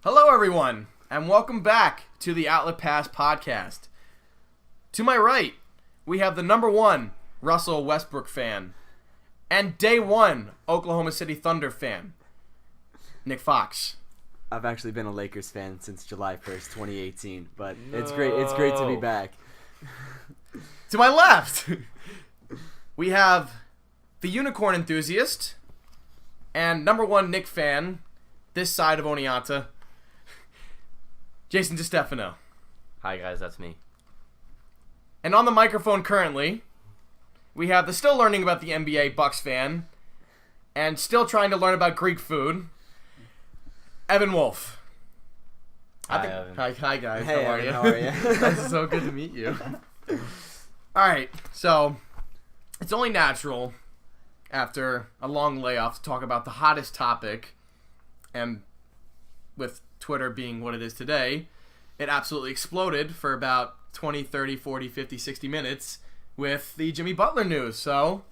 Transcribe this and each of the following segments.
Hello, everyone, and welcome back to the Outlet Pass podcast. To my right, we have the number one Russell Westbrook fan and day one Oklahoma City Thunder fan, Nick Fox. I've actually been a Lakers fan since July 1st, 2018, but it's great to be back. To my left, we have the unicorn enthusiast and number one Nick fan, this side of Oneonta, Jason DiStefano. Hi guys, that's me. And on the microphone currently, we have the still learning about the NBA Bucks fan and still trying to learn about Greek food, Evan Wolf. Evan. Hi guys. Hey, how are Evan, you? how are you? It's so good to meet you. All right, so it's only natural after a long layoff to talk about the hottest topic, and with Twitter being what it is today, it absolutely exploded for about 20, 30, 40, 50, 60 minutes with the Jimmy Butler news. So,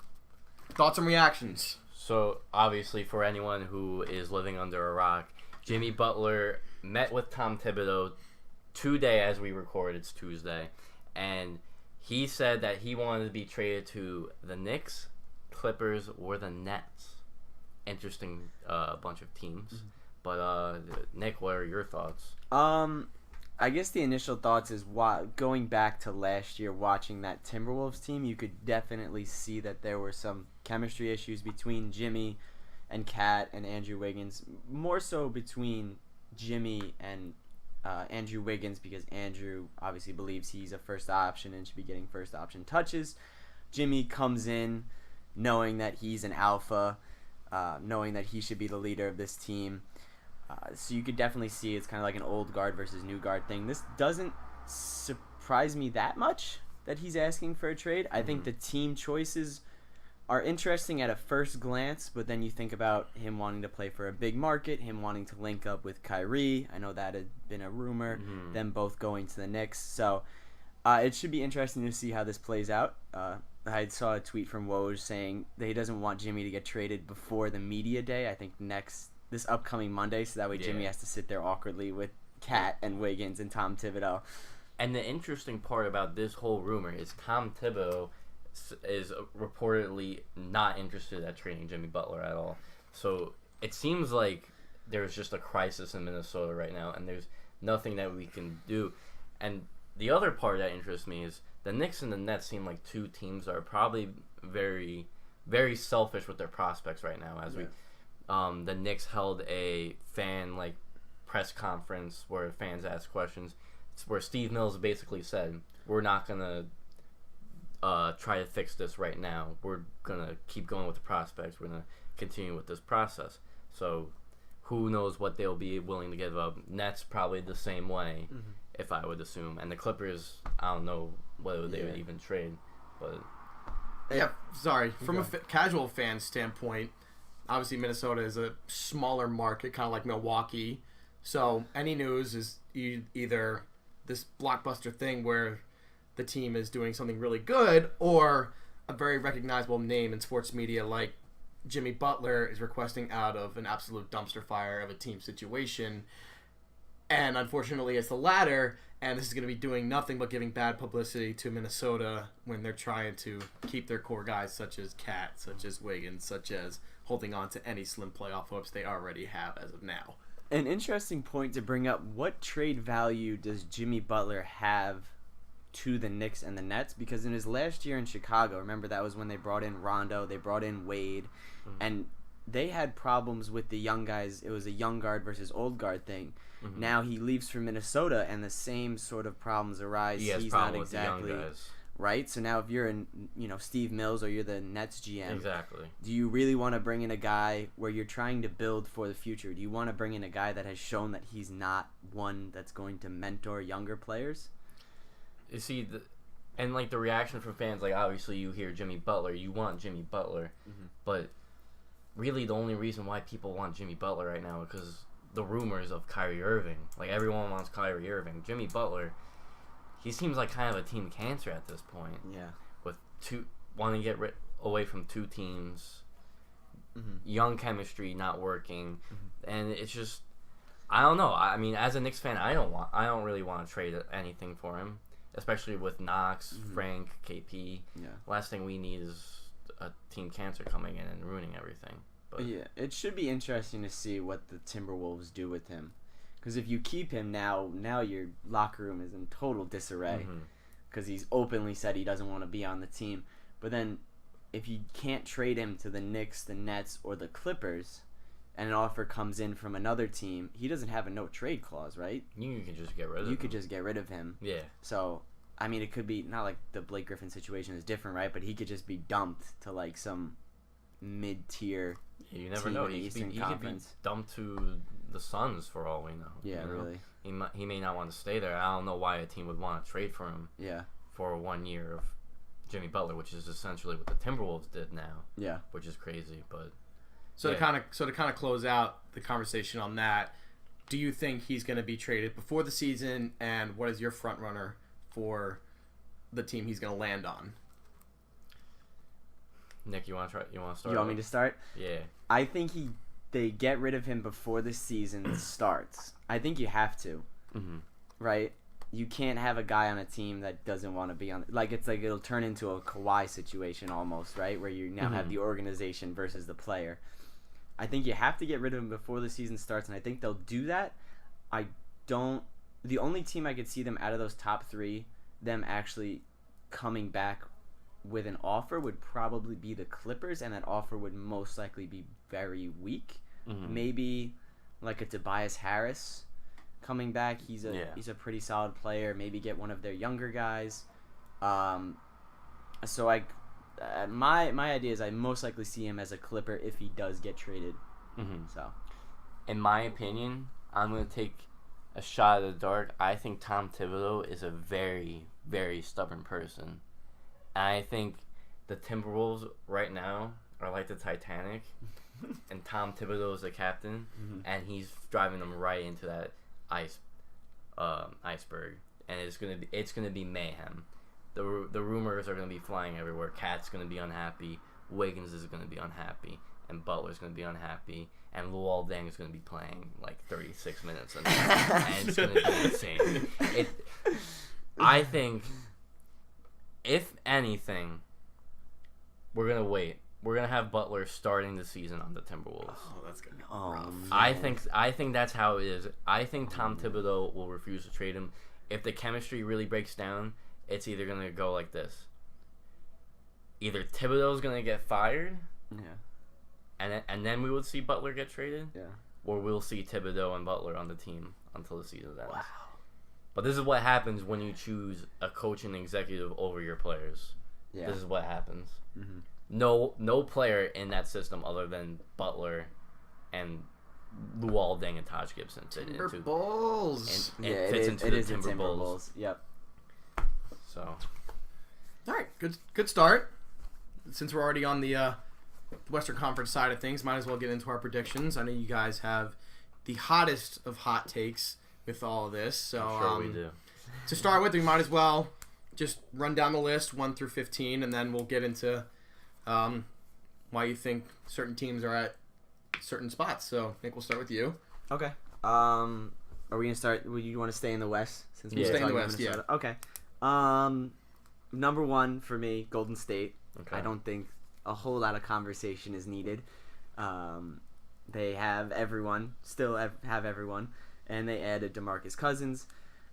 thoughts and reactions? So, obviously, for anyone who is living under a rock, Jimmy Butler met with Tom Thibodeau today as we record. It's Tuesday. And he said that he wanted to be traded to the Knicks, Clippers, or the Nets. Interesting bunch of teams. Mm-hmm. But, Nick, what are your thoughts? I guess the initial thoughts is going back to last year, watching that Timberwolves team, you could definitely see that there were some chemistry issues between Jimmy and Cat and Andrew Wiggins. More so between Jimmy and Andrew Wiggins, because Andrew obviously believes he's a first option and should be getting first option touches. Jimmy comes in knowing that he's an alpha, knowing that he should be the leader of this team. So you could definitely see it's kind of like an old guard versus new guard thing. This doesn't surprise me that much that he's asking for a trade. I think the team choices are interesting at a first glance, but then you think about him wanting to play for a big market, him wanting to link up with Kyrie. I know that had been a rumor, them both going to the Knicks. So it should be interesting to see how this plays out. I saw a tweet from Woj saying that he doesn't want Jimmy to get traded before the media day. I think this upcoming Monday, so that way Jimmy has to sit there awkwardly with Cat and Wiggins and Tom Thibodeau. And the interesting part about this whole rumor is Tom Thibodeau is reportedly not interested at trading Jimmy Butler at all. So it seems like there's just a crisis in Minnesota right now, and there's nothing that we can do. And the other part that interests me is the Knicks and the Nets seem like two teams that are probably very, very selfish with their prospects right now. The Knicks held a fan press conference where fans asked questions, where Steve Mills basically said, "We're not gonna try to fix this right now. We're gonna keep going with the prospects. We're gonna continue with this process." So, who knows what they'll be willing to give up? Nets probably the same way, if I would assume, and the Clippers, I don't know whether they would even trade, but yeah, sorry. From a casual fan standpoint, obviously Minnesota is a smaller market, kind of like Milwaukee. So any news is either this blockbuster thing where the team is doing something really good, or a very recognizable name in sports media like Jimmy Butler is requesting out of an absolute dumpster fire of a team situation. And unfortunately, it's the latter, and this is going to be doing nothing but giving bad publicity to Minnesota when they're trying to keep their core guys such as Cat, such as Wiggins, such as holding on to any slim playoff hopes they already have as of now. An interesting point to bring up, what trade value does Jimmy Butler have to the Knicks and the Nets? Because in his last year in Chicago, remember that was when they brought in Rondo, they brought in Wade, and they had problems with the young guys. It was a young guard versus old guard thing. Now he leaves for Minnesota, and the same sort of problems arise. He's not exactly with the young guys. Right? So now if you're Steve Mills or you're the Nets GM, exactly, do you really want to bring in a guy where you're trying to build for the future? Do you want to bring in a guy that has shown that he's not one that's going to mentor younger players? You see, the reaction from fans, obviously you hear Jimmy Butler, you want Jimmy Butler, but really the only reason why people want Jimmy Butler right now is because the rumors of Kyrie Irving. Everyone wants Kyrie Irving. Jimmy Butler, he seems like kind of a team cancer at this point. Yeah. With wanting to get away from two teams, young chemistry not working, and it's just, I don't know. I mean, as a Knicks fan, I don't really want to trade anything for him, especially with Knox, Frank, KP. Yeah. Last thing we need is a team cancer coming in and ruining everything. But yeah, it should be interesting to see what the Timberwolves do with him, because if you keep him now your locker room is in total disarray, because he's openly said he doesn't want to be on the team. But then, if you can't trade him to the Knicks, the Nets, or the Clippers, and an offer comes in from another team, he doesn't have a no trade clause, right? You can just get rid of him. You could just get rid of him. Yeah. So, I mean, it could be not like the Blake Griffin situation is different, right? But he could just be dumped to like some mid-tier. Yeah, you never know. He could be dumped to the Suns for all we know. Yeah, you know? really. He may not want to stay there. I don't know why a team would want to trade for him. Yeah. For 1 year of Jimmy Butler, which is essentially what the Timberwolves did now. Yeah. Which is crazy, but. So to kind of close out the conversation on that, do you think he's going to be traded before the season? And what is your front runner for the team he's going to land on? Nick, you want to try? You want to start? You want me to start? Yeah. I think they get rid of him before the season starts. I think you have to. Mm-hmm. Right? You can't have a guy on a team that doesn't want to be on. Like, it's like it'll turn into a Kawhi situation almost, right? Where you now have the organization versus the player. I think you have to get rid of him before the season starts, and I think they'll do that. The only team I could see them out of those top three, them actually coming back with an offer would probably be the Clippers, and that offer would most likely be very weak. Maybe like a Tobias Harris coming back. He's a pretty solid player. Maybe get one of their younger guys. So my idea is I most likely see him as a Clipper if he does get traded. So, in my opinion, I'm going to take a shot at the dark. I think Tom Thibodeau is a very, very stubborn person. And I think the Timberwolves right now are like the Titanic, and Tom Thibodeau is the captain, and he's driving them right into that iceberg, and it's gonna be mayhem. The rumors are gonna be flying everywhere. Cat's gonna be unhappy, Wiggins is gonna be unhappy, and Butler's gonna be unhappy, and Luol Deng is gonna be playing like 36 minutes a night, and it's gonna be insane. I think, if anything, we're gonna wait. We're gonna have Butler starting the season on the Timberwolves. Oh, that's gonna be rough. I think that's how it is. I think Tom Thibodeau will refuse to trade him. If the chemistry really breaks down, it's either gonna go like this. Either Thibodeau's gonna get fired, and then we would see Butler get traded, or we'll see Thibodeau and Butler on the team until the season ends. Wow. But this is what happens when you choose a coach and executive over your players. Yeah. This is what happens. No player in that system other than Butler and Luol Deng and Taj Gibson fit into Timberwolves. It is the Timberwolves. Yep. So, all right, good start. Since we're already on the Western Conference side of things, might as well get into our predictions. I know you guys have the hottest of hot takes with all of this, so I'm sure we do. To start with, we might as well just run down the list 1 through 15, and then we'll get into why you think certain teams are at certain spots. So, Nick, we'll start with you. Okay. Are we gonna start? Would you want to stay in the West? Since we're stay in the West, Minnesota? Yeah. Okay. Number one for me, Golden State. Okay. I don't think a whole lot of conversation is needed. They have everyone, still have everyone, and they added DeMarcus Cousins.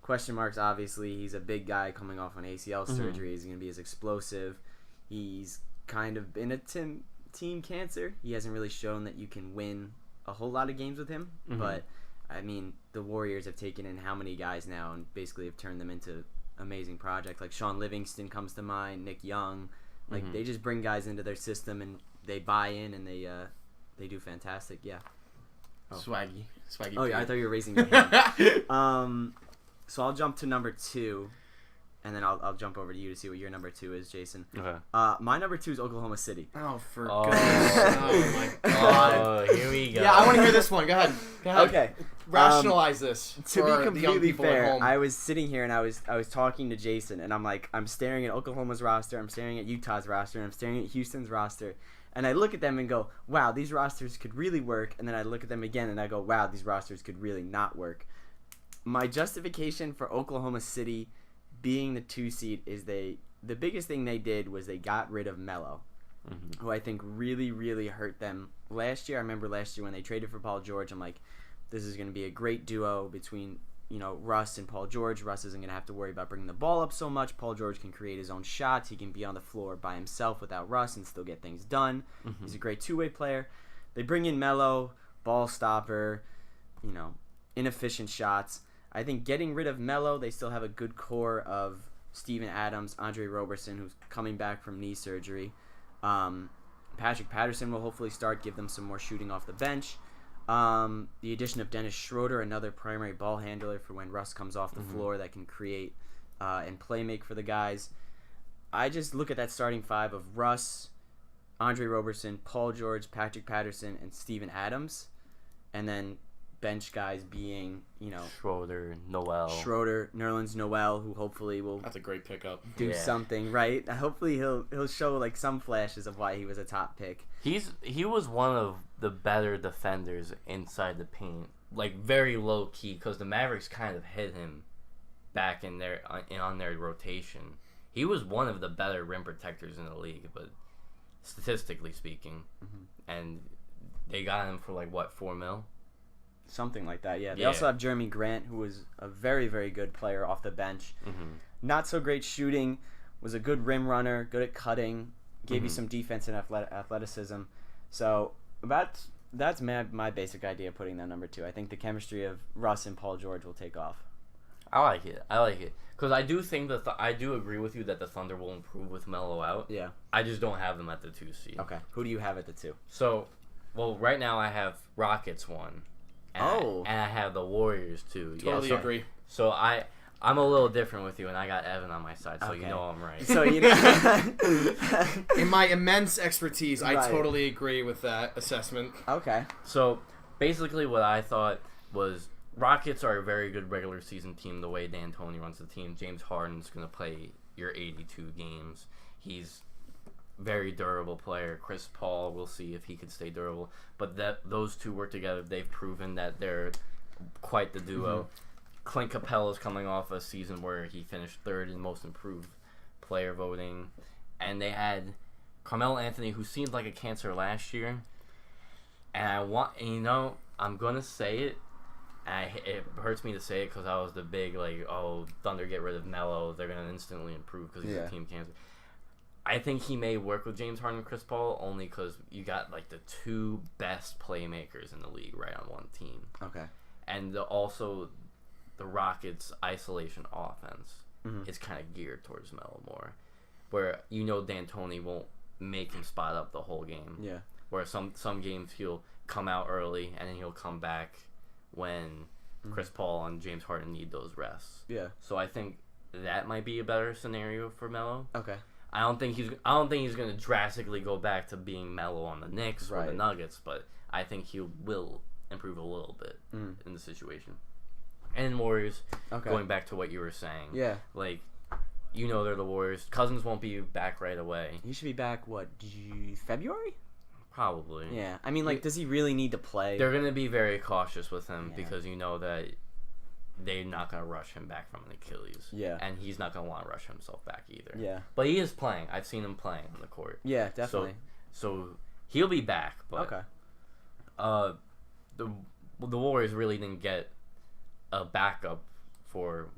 Question marks, obviously. He's a big guy coming off an ACL surgery. He's going to be as explosive. He's kind of been a team cancer. He hasn't really shown that you can win a whole lot of games with him. But, I mean, the Warriors have taken in how many guys now and basically have turned them into amazing projects. Like Sean Livingston comes to mind, Nick Young. Like, they just bring guys into their system and they buy in and they do fantastic. Yeah. Swaggy. Oh, yeah, I thought you were raising your hand. So I'll jump to number 2, and then I'll jump over to you to see what your number 2 is, Jason. Okay. My number 2 is Oklahoma City. Oh, for goodness. Oh, my God. Oh, here we go. Yeah, I want to hear this one. Go ahead. Okay. Rationalize this. To be completely fair, at I was sitting here and I was talking to Jason, and I'm staring at Oklahoma's roster, I'm staring at Utah's roster, and I'm staring at Houston's roster, And I look at them and go, wow, these rosters could really work. And then I look at them again and I go, wow, these rosters could really not work. My justification for Oklahoma City being the 2 seed is the biggest thing they did was they got rid of Melo, who I think really, really hurt them last year. I remember last year when they traded for Paul George, I'm like, this is going to be a great duo between, Russ and Paul George. Russ isn't going to have to worry about bringing the ball up so much. Paul George can create his own shots. He can be on the floor by himself without Russ and still get things done. He's a great two-way player. They bring in Melo, ball stopper, inefficient shots. I think getting rid of Melo, they still have a good core of Steven Adams, Andre Roberson, who's coming back from knee surgery. Patrick Patterson will hopefully give them some more shooting off the bench. The addition of Dennis Schroeder, another primary ball handler for when Russ comes off the floor that can create and play make for the guys. I just look at that starting five of Russ, Andre Roberson, Paul George, Patrick Patterson, and Steven Adams. And then bench guys being, Schroeder, Nerlens Noel, who hopefully will That's a great pickup. do something, right? Hopefully he'll show like some flashes of why he was a top pick. He was one of the better defenders inside the paint, like very low key, because the Mavericks kind of hit him back on their rotation. He was one of the better rim protectors in the league, but statistically speaking, and they got him for like what, $4 million? Something like that, yeah. They also have Jeremy Grant, who was a very, very good player off the bench. Not so great shooting, was a good rim runner, good at cutting, gave you some defense and athleticism. So that's my basic idea of putting them number 2. I think the chemistry of Russ and Paul George will take off. I like it. Because I do think I do agree with you that the Thunder will improve with Melo out. Yeah. I just don't have them at the 2 seed. Okay. Who do you have at the 2? So, right now I have Rockets 1. And I have the Warriors 2. Totally agree. So I'm a little different with you, and I got Evan on my side, so you know I'm right. So in my immense expertise, I totally agree with that assessment. Okay. So basically, what I thought was Rockets are a very good regular season team. The way D'Antoni runs the team, James Harden's going to play your 82 games. He's very durable player. Chris Paul, we'll see if he can stay durable. But those two work together. They've proven that they're quite the duo. Clint Capella's coming off a season where he finished 3rd in most improved player voting. And they had Carmelo Anthony, who seemed like a cancer last year. And I'm going to say it. And it hurts me to say it because I was the big, Thunder get rid of Melo. They're going to instantly improve because he's a team cancer. I think he may work with James Harden and Chris Paul only because you got the 2 best playmakers in the league right on one team. Okay. And also the Rockets' isolation offense is kind of geared towards Melo more, where D'Antoni won't make him spot up the whole game. Yeah. Where some games he'll come out early and then he'll come back when Chris Paul and James Harden need those rests. Yeah. So I think that might be a better scenario for Melo. Okay. I don't think he's going to drastically go back to being Melo on the Knicks or the Nuggets, but I think he will improve a little bit in the situation. And Warriors, going back to what you were saying, they're the Warriors. Cousins won't be back right away. He should be back February? Probably. Yeah. I mean, does he really need to play? They're going to be very cautious with him because that they're not going to rush him back from an Achilles. Yeah. And he's not going to want to rush himself back either. Yeah. But he is playing. I've seen him playing on the court. Yeah, definitely. So he'll be back. But, the Warriors really didn't get a backup for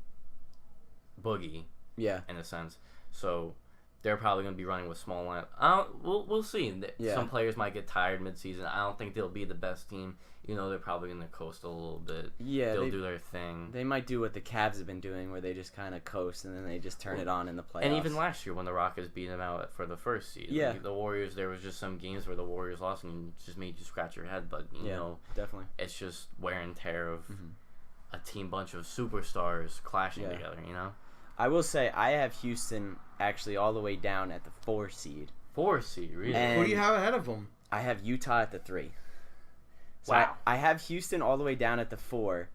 Boogie. Yeah. In a sense. So they're probably going to be running with small lineup. We'll see. Some players might get tired midseason. I don't think they'll be the best team. They're probably going to coast a little bit. Yeah, they'll do their thing. They might do what the Cavs have been doing, where they just kind of coast and then they just turn it on in the playoffs. And even last year when the Rockets beat them out for the first seed. Yeah. The Warriors, there was just some games where the Warriors lost and it just made you scratch your head. But, definitely. It's just wear and tear of a team bunch of superstars clashing together, I will say I have Houston actually all the way down at the 4 seed. 4 seed, really? And who do you have ahead of them? I have Utah at the 3. So wow. I have Houston all the way down at the 4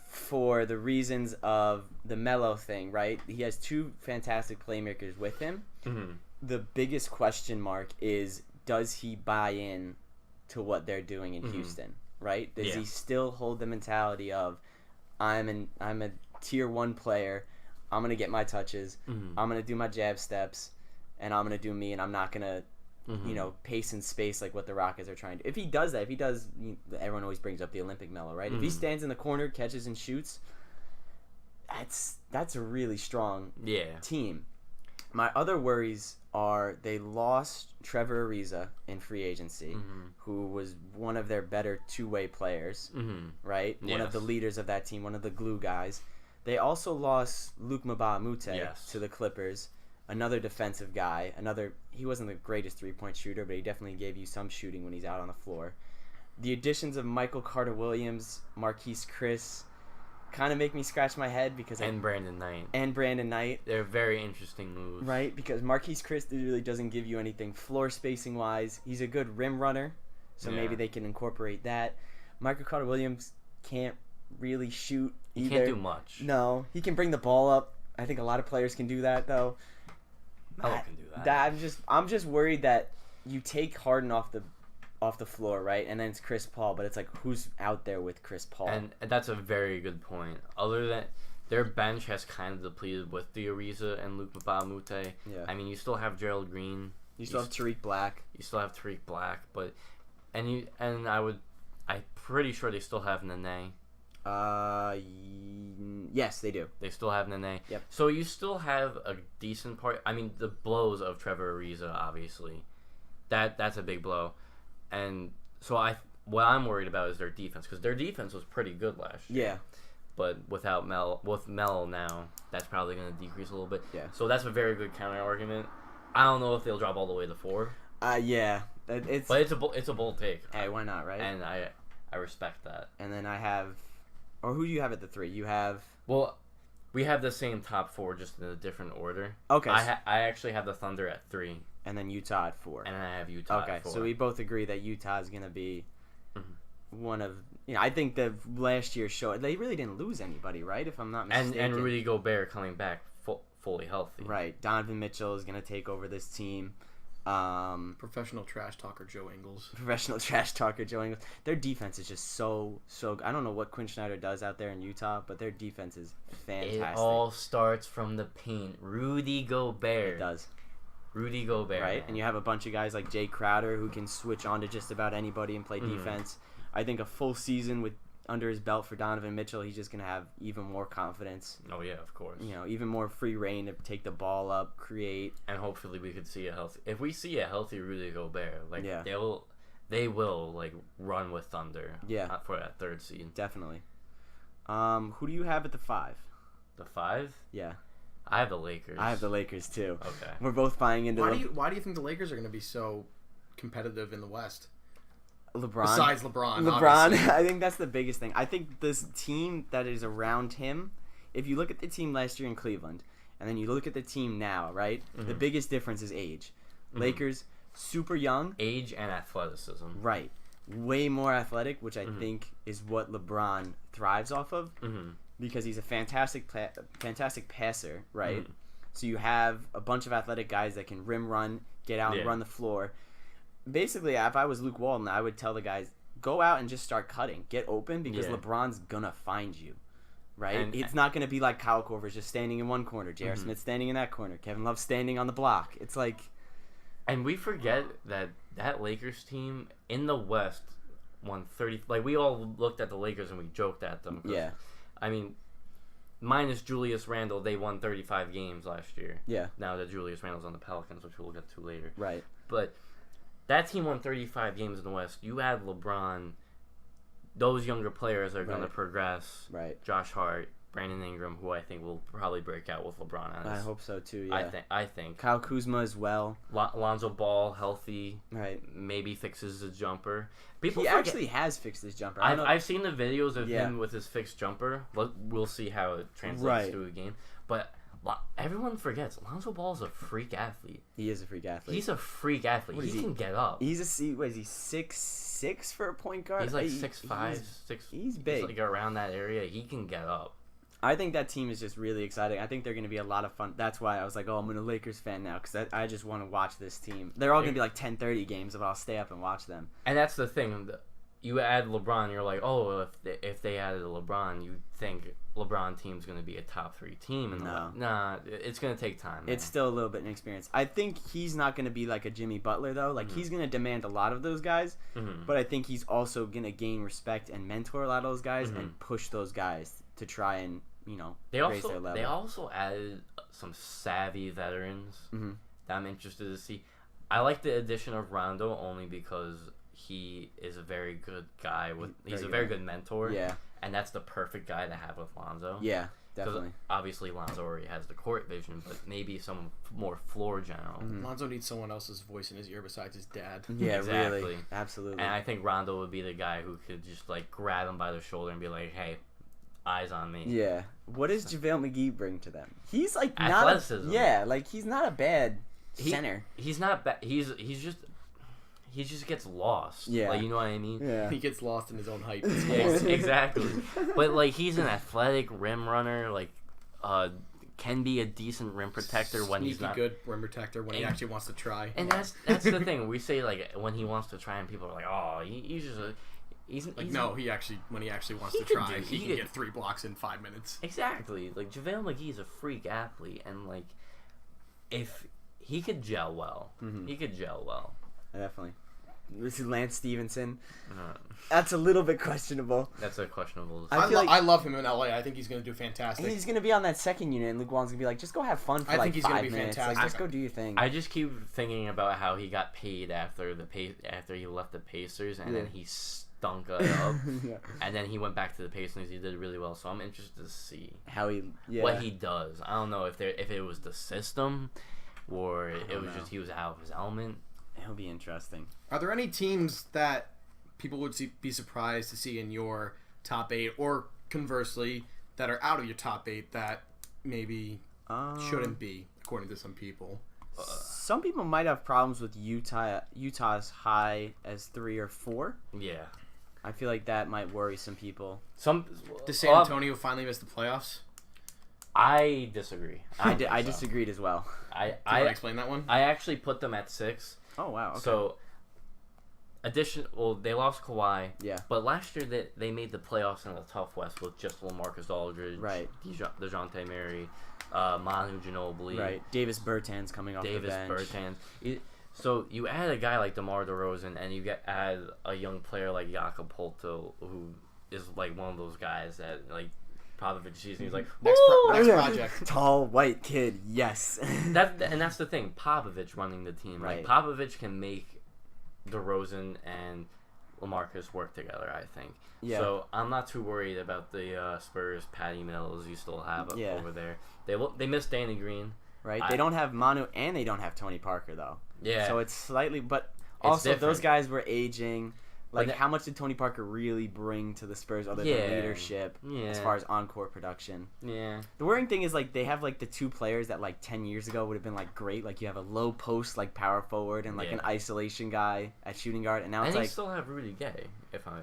for the reasons of the Melo thing, right? He has 2 fantastic playmakers with him. The biggest question mark is, does he buy in to what they're doing in Houston, right? Does he still hold the mentality of, I'm a tier 1 player, I'm going to get my touches, I'm going to do my jab steps, and I'm going to do me, and I'm not going to, pace and space like what the Rockets are trying to do. If he does that, everyone always brings up the Olympic Melo, right? If he stands in the corner, catches and shoots, that's a really strong team. My other worries are they lost Trevor Ariza in free agency, who was one of their better two-way players, right? One of the leaders of that team, one of the glue guys. They also lost Luke Mbah-a-Moute to the Clippers, another defensive guy. He wasn't the greatest three-point shooter, but he definitely gave you some shooting when he's out on the floor. The additions of Michael Carter-Williams, Marquise Chris, kind of make me scratch my head because Brandon Knight. They're very interesting moves, right? Because Marquise Chris really doesn't give you anything floor spacing wise. He's a good rim runner, so maybe they can incorporate that. Michael Carter Williams can't really shoot either. He can't do much. No, he can bring the ball up. I think a lot of players can do that though. Melo can do that. I'm just worried that you take Harden off the floor, right? And then it's Chris Paul, but it's like, who's out there with Chris Paul? And that's a very good point. Other than their bench has kind of depleted with the Ariza and Luke Mbah-a-Moute. Yeah. I mean, you still have Gerald Green. You still have Tariq Black. But I'm pretty sure they still have Nene. Yes, they do. They still have Nene. Yep. So you still have a decent part. I mean, the blows of Trevor Ariza, obviously, that's a big blow. And so what I'm worried about is their defense, because their defense was pretty good last year. Yeah. But with Melo now, that's probably going to decrease a little bit. Yeah. So that's a very good counter argument. I don't know if they'll drop all the way to 4. Yeah. But it's a bold take. Hey, why not, right? And I respect that. And then I have, or who do you have at the 3? You have. Well, we have the same top 4, just in a different order. Okay. I actually have the Thunder at 3. And then Utah at 4. And I have Utah at 4. So we both agree that Utah is going to be one of... I think the last year's show, they really didn't lose anybody, right? If I'm not mistaken. And Rudy Gobert coming back fully healthy. Right. Donovan Mitchell is going to take over this team. Professional trash talker Joe Ingles. Their defense is just so good. I don't know what Quinn Snyder does out there in Utah, but their defense is fantastic. It all starts from the paint. Rudy Gobert. It does. Rudy Gobert. Right? And you have a bunch of guys like Jay Crowder who can switch on to just about anybody and play defense. I think a full season under his belt for Donovan Mitchell, he's just going to have even more confidence. Oh, yeah, of course. Even more free reign to take the ball up, create. And hopefully we could see if we see a healthy Rudy Gobert, they will run with Thunder for that 3rd seed. Definitely. Who do you have at the 5? The 5? Yeah. I have the Lakers. I have the Lakers too. Okay. We're both buying into Why do you think the Lakers are going to be so competitive in the West? LeBron. Besides LeBron. I think that's the biggest thing. I think this team that is around him, if you look at the team last year in Cleveland, and then you look at the team now, right? The biggest difference is age. Lakers, super young. Age and athleticism. Right. Way more athletic, which I think is what LeBron thrives off of. Because he's a fantastic passer, right? So you have a bunch of athletic guys that can rim run, get out and run the floor. Basically, if I was Luke Walton, I would tell the guys, go out and just start cutting. Get open because LeBron's going to find you, right? It's not going to be like Kyle Korver's just standing in one corner, J.R. Smith standing in that corner, Kevin Love standing on the block. It's like... And we forget that Lakers team in the West won 30... we all looked at the Lakers and we joked at them. Yeah. I mean, minus Julius Randle, they won 35 games last year. Yeah. Now that Julius Randle's on the Pelicans, which we'll get to later. Right. But that team won 35 games in the West. You add LeBron, those younger players are going to progress. Right. Josh Hart, Brandon Ingram, who I think will probably break out with LeBron. I hope so too, yeah. I think. Kyle Kuzma as well. Lonzo Ball, healthy. Right. Maybe fixes his jumper. He actually has fixed his jumper. I've seen the videos of him with his fixed jumper. We'll see how it translates to a game. But everyone forgets Lonzo Ball is a freak athlete. He is a freak athlete. He's a freak athlete. He can get up. He's what is he, 6'6" for a point guard? He's 6'5", 6. He's big. He's around that area. He can get up. I think that team is just really exciting. I think they're going to be a lot of fun. That's why I was like, I'm a Lakers fan now because I just want to watch this team. They're all going to be like 10:30 games, if I'll stay up and watch them. And that's the thing. You add LeBron, you're like, if they added a LeBron, you think LeBron team's going to be a top 3 team. And nah, it's going to take time. Man. It's still a little bit inexperienced. I think he's not going to be like a Jimmy Butler, though. Like, he's going to demand a lot of those guys, but I think he's also going to gain respect and mentor a lot of those guys and push those guys to try and, raise their level. They also added some savvy veterans that I'm interested to see. I like the addition of Rondo only because he is a very good guy. He's a very good mentor. Yeah. And that's the perfect guy to have with Lonzo. Yeah, definitely. Obviously, Lonzo already has the court vision, but maybe some more floor general. Lonzo needs someone else's voice in his ear besides his dad. Yeah, exactly. Really. Absolutely. And I think Rondo would be the guy who could just, grab him by the shoulder and be like, hey, eyes on me. Yeah. What does JaVale McGee bring to them? He's, not athleticism. He's not a bad center. He's not bad. He just gets lost. Yeah. You know what I mean? Yeah. He gets lost in his own hype. Exactly. But, he's an athletic rim runner, can be a decent rim protector when he's not. Good rim protector when he actually wants to try. And that's the thing. We say, when he wants to try, and people are like, oh, he's just a... when he actually wants to try, he can get 3 blocks in 5 minutes. Exactly. JaVale McGee is a freak athlete, and, if he could gel well, he could gel well. Definitely. This is Lance Stevenson. That's a little bit questionable. That's a questionable. I love him in LA. I think he's going to do fantastic. And he's going to be on that second unit, and Luke Walton's going to be like, just go have fun for 5 minutes. Fantastic. Just go do your thing. I just keep thinking about how he got paid after he left the Pacers, and then he stunk it up. And then he went back to the Pacers. He did really well. So I'm interested to see what he does. I don't know if it was the system or it was just he was out of his element. It'll be interesting. Are there any teams that people would be surprised to see in your top 8, or conversely, that are out of your top 8 that maybe shouldn't be, according to some people? Some people might have problems with Utah's high as 3 or 4. Yeah. I feel like that might worry some people. Does San Antonio finally miss the playoffs? I disagree. I disagreed as well. Do you want to explain that one? I actually put them at 6. Oh, wow. Okay. So, they lost Kawhi. Yeah. But last year they made the playoffs in the tough West with just LaMarcus Aldridge, right? DeJounte Murray, Manu Ginobili, right? Davis Bertans coming off the bench. So you add a guy like DeMar DeRozan, and you add a young player like Jakob Poeltl, who is one of those guys that Popovich sees and he's like, next project. Tall white kid, yes. That's the thing. Popovich running the team, right? Popovich can make DeRozan and LaMarcus work together, I think. Yeah. So I'm not too worried about the Spurs. Patty Mills, you still have over there. They miss Danny Green, right? They don't have Manu and they don't have Tony Parker though. Yeah. So it's slightly, but also different. Those guys were aging. How much did Tony Parker really bring to the Spurs other than leadership as far as on-court production? Yeah. The worrying thing is, they have, the 2 players that, 10 years ago would have been, great. You have a low post, power forward and, an isolation guy at shooting guard. And now it's, they still have Rudy Gay,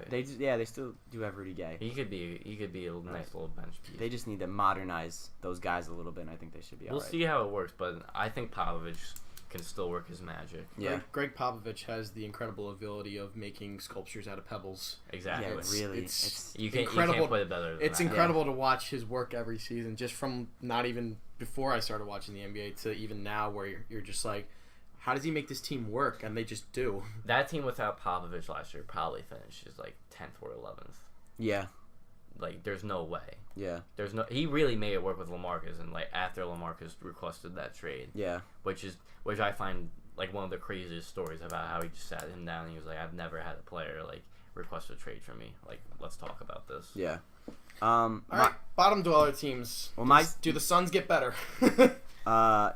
They still do have Rudy Gay. He could be a nice little bench piece. They just need to modernize those guys a little bit, and I think they should be all right. We'll see how it works, but I think Popovich can still work his magic. Yeah. Greg Popovich has the incredible ability of making sculptures out of pebbles. Exactly. Yeah, really. You can't put it better than It's that. incredible to watch his work every season, just from not even before I started watching the NBA to even now, where you're just like, how does he make this team work? And they just do. That team without Popovich last year probably finishes 10th or 11th. Yeah. There's no way. Yeah. He really made it work with LaMarcus, and after LaMarcus requested that trade. Yeah. Which I find one of the craziest stories about how he just sat him down and he was like, I've never had a player request a trade from me. Let's talk about this. Yeah. All right, bottom dweller teams. Well, do the Suns get better? I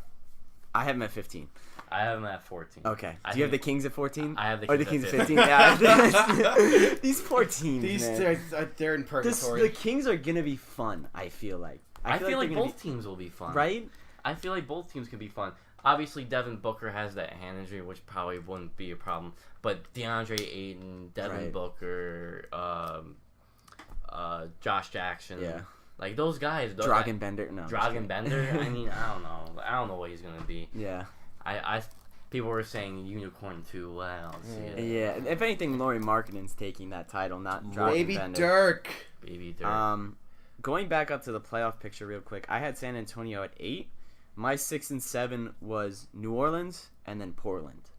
have them at 15. I have them at 14. Okay. Do you have the Kings at 14? I have the Kings at 15. Yeah. These poor teams, man. They're in purgatory. The Kings are going to be fun, I feel like. I feel like both teams will be fun. Right? I feel like both teams can be fun. Obviously, Devin Booker has that hand injury, which probably wouldn't be a problem. But DeAndre Ayton, Devin Booker, Josh Jackson. Yeah. Like those guys. Dragan Bender. No. Dragan Bender. I mean, I don't know. I don't know what he's gonna be. Yeah. People were saying Unicorn too. Well, I don't see it. Yeah. If anything, Lauri Markkanen's taking that title, not Dragan Baby Bender. Dirk. Baby Dirk. Going back up to the playoff picture real quick, I had San Antonio at 8. My 6 and 7 was New Orleans and then Portland.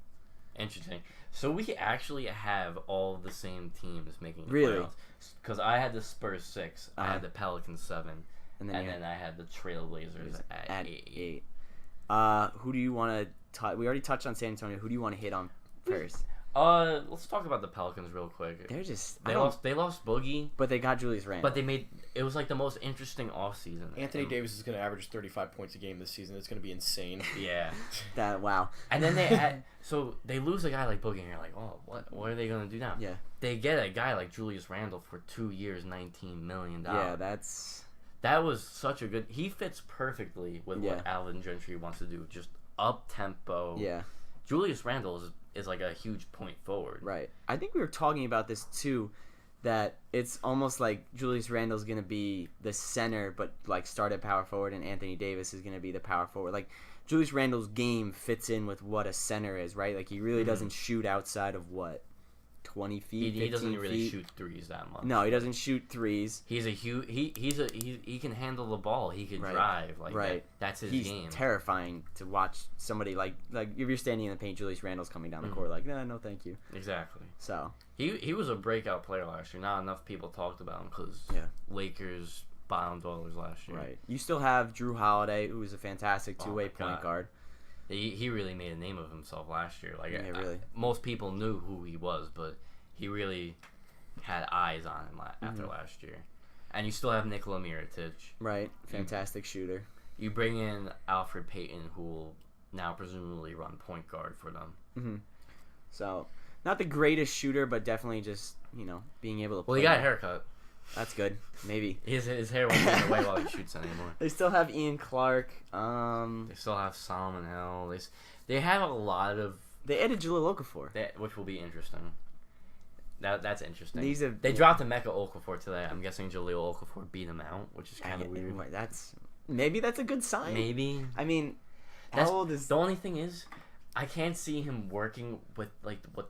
Interesting. So we actually have all the same teams making the Really? playoffs. Because I had the Spurs 6, I had the Pelicans 7, and then I had the Trailblazers at 8. Who do you want to? We already touched on San Antonio. Who do you want to hit on first? Let's talk about the Pelicans real quick. They're just they lost Boogie, but they got Julius Randle. but it was like the most interesting offseason. Anthony Davis is going to average 35 points a game this season. It's going to be insane. Yeah. Wow. And then they lose a guy like Boogie, and you're like, oh, what are they going to do now? Yeah. They get a guy like Julius Randle for 2 years, $19 million. Yeah, that was such a good. He fits perfectly with what Alvin Gentry wants to do, just up tempo. Yeah. Julius Randle is like a huge point forward. Right. I think we were talking about this too, that it's almost like Julius Randle's going to be the center, but like start at power forward, and Anthony Davis is going to be the power forward. Like Julius Randle's game fits in with what a center is, right? Like he really doesn't shoot outside of 20 feet. He doesn't really feet. shoot threes that much. No, he doesn't shoot threes. He's a huge. He can handle the ball. He can drive. Like that's his game. He's terrifying to watch somebody like if you're standing in the paint, Julius Randle's coming down the court like, no, thank you. Exactly. So he was a breakout player last year. Not enough people talked about him because Lakers bottom dwellers last year. Right. You still have Drew Holiday, who is a fantastic two-way point guard. He really made a name of himself last year. Like really. Most people knew who he was, but he really had eyes on him after last year. And you still have Nikola Mirotic. Right. Fantastic shooter. You bring in Alfred Payton, who will now presumably run point guard for them. Mm-hmm. So, not the greatest shooter, but definitely just, being able to play. Well, he got a haircut. That's good. Maybe. His hair won't get away while he shoots anymore. They still have Ian Clark. They still have Solomon Hill. They have a lot of... They added Jahlil Okafor. Which will be interesting. That's interesting. They dropped Emeka Okafor today. I'm guessing Jahlil Okafor beat him out, which is kind of weird. Maybe that's a good sign. Maybe. I mean, how old is... The only thing is, I can't see him working with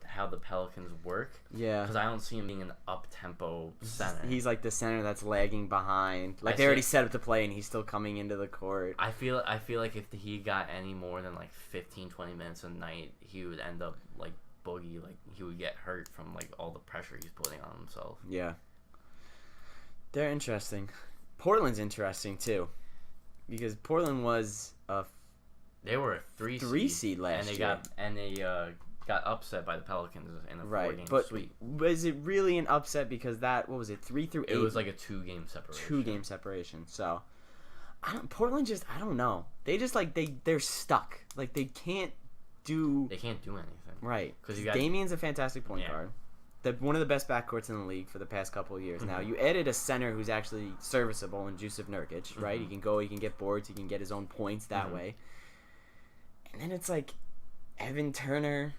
how the Pelicans work. Yeah. Because I don't see him being an up-tempo center. He's like the center that's lagging behind. Like they already set up the play and he's still coming into the court. I feel like if he got any more than 15, 20 minutes a night, he would end up like Boogie. Like he would get hurt from all the pressure he's putting on himself. Yeah. They're interesting. Portland's interesting too, because Portland was they were a three seed last year, and they got upset by the Pelicans in a 4-game sweep. Was it really an upset because what was it, 3 through 8? It was like a 2-game separation. 2-game separation. So, Portland just, I don't know. They just they're stuck. Like they can't do anything. Right. Because Damian's a fantastic point guard. One of the best backcourts in the league for the past couple of years. Now, you added a center who's actually serviceable in Jusuf Nurkic, right? He can go, he can get boards, he can get his own points that way. And then it's like Evan Turner,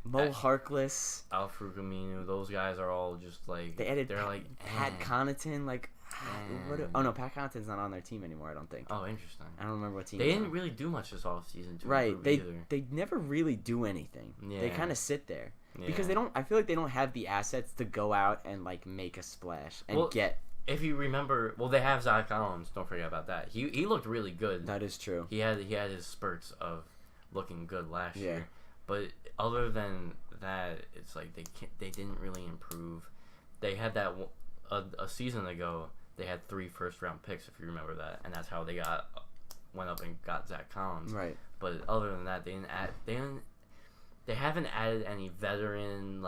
Mo Harkless, Al-Farouq Aminu. Those guys are all just they added Pat Connaughton. Pat Connaughton's not on their team anymore, I don't think. Oh, interesting. I don't remember what team. They didn't really do much this offseason. Right. They never really do anything. Yeah. They kind of sit there because they don't. I feel like they don't have the assets to go out and make a splash and get. If you remember, they have Zach Collins. Don't forget about that. He looked really good. That is true. He had his spurts of looking good last year, but other than that, it's like they didn't really improve. They had that a season ago. They had 3 first-round picks, if you remember that, and that's how they went up and got Zach Collins. Right. But other than that, they haven't added any veteran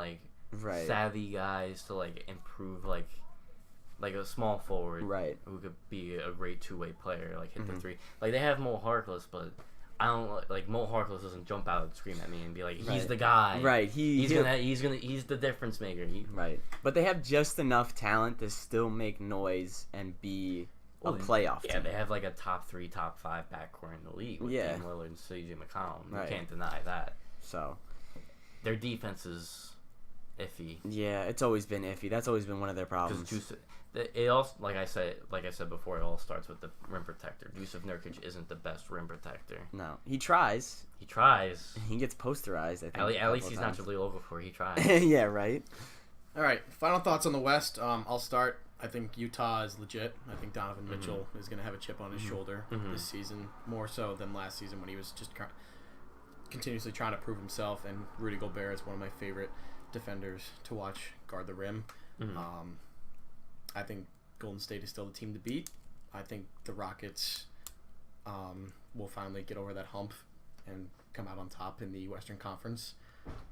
savvy guys to improve like a small forward who could be a great 2-way player, hit the 3. They have Mo Harkless, but I don't Mo Harkless doesn't jump out and scream at me and be like, he's the guy. Right. He's the difference maker. Right. But they have just enough talent to still make noise and be a playoff team. Yeah, they have a top 3, top 5 backcourt in the league with Dame Lillard and CJ McCollum. You can't deny that. So their defense is iffy. Yeah, it's always been iffy. That's always been one of their problems. it also, like I said before, it all starts with the rim protector. Jusuf Nurkic isn't the best rim protector. No, he tries. He tries. He gets posterized. I think. At least he's not Jahlil Okafor. He tries. Yeah, right. All right, final thoughts on the West. I'll start. I think Utah is legit. I think Donovan Mitchell is going to have a chip on his shoulder this season, more so than last season when he was just continuously trying to prove himself. And Rudy Gobert is one of my favorite defenders to watch guard the rim. I think Golden State is still the team to beat. I think the Rockets will finally get over that hump and come out on top in the Western Conference.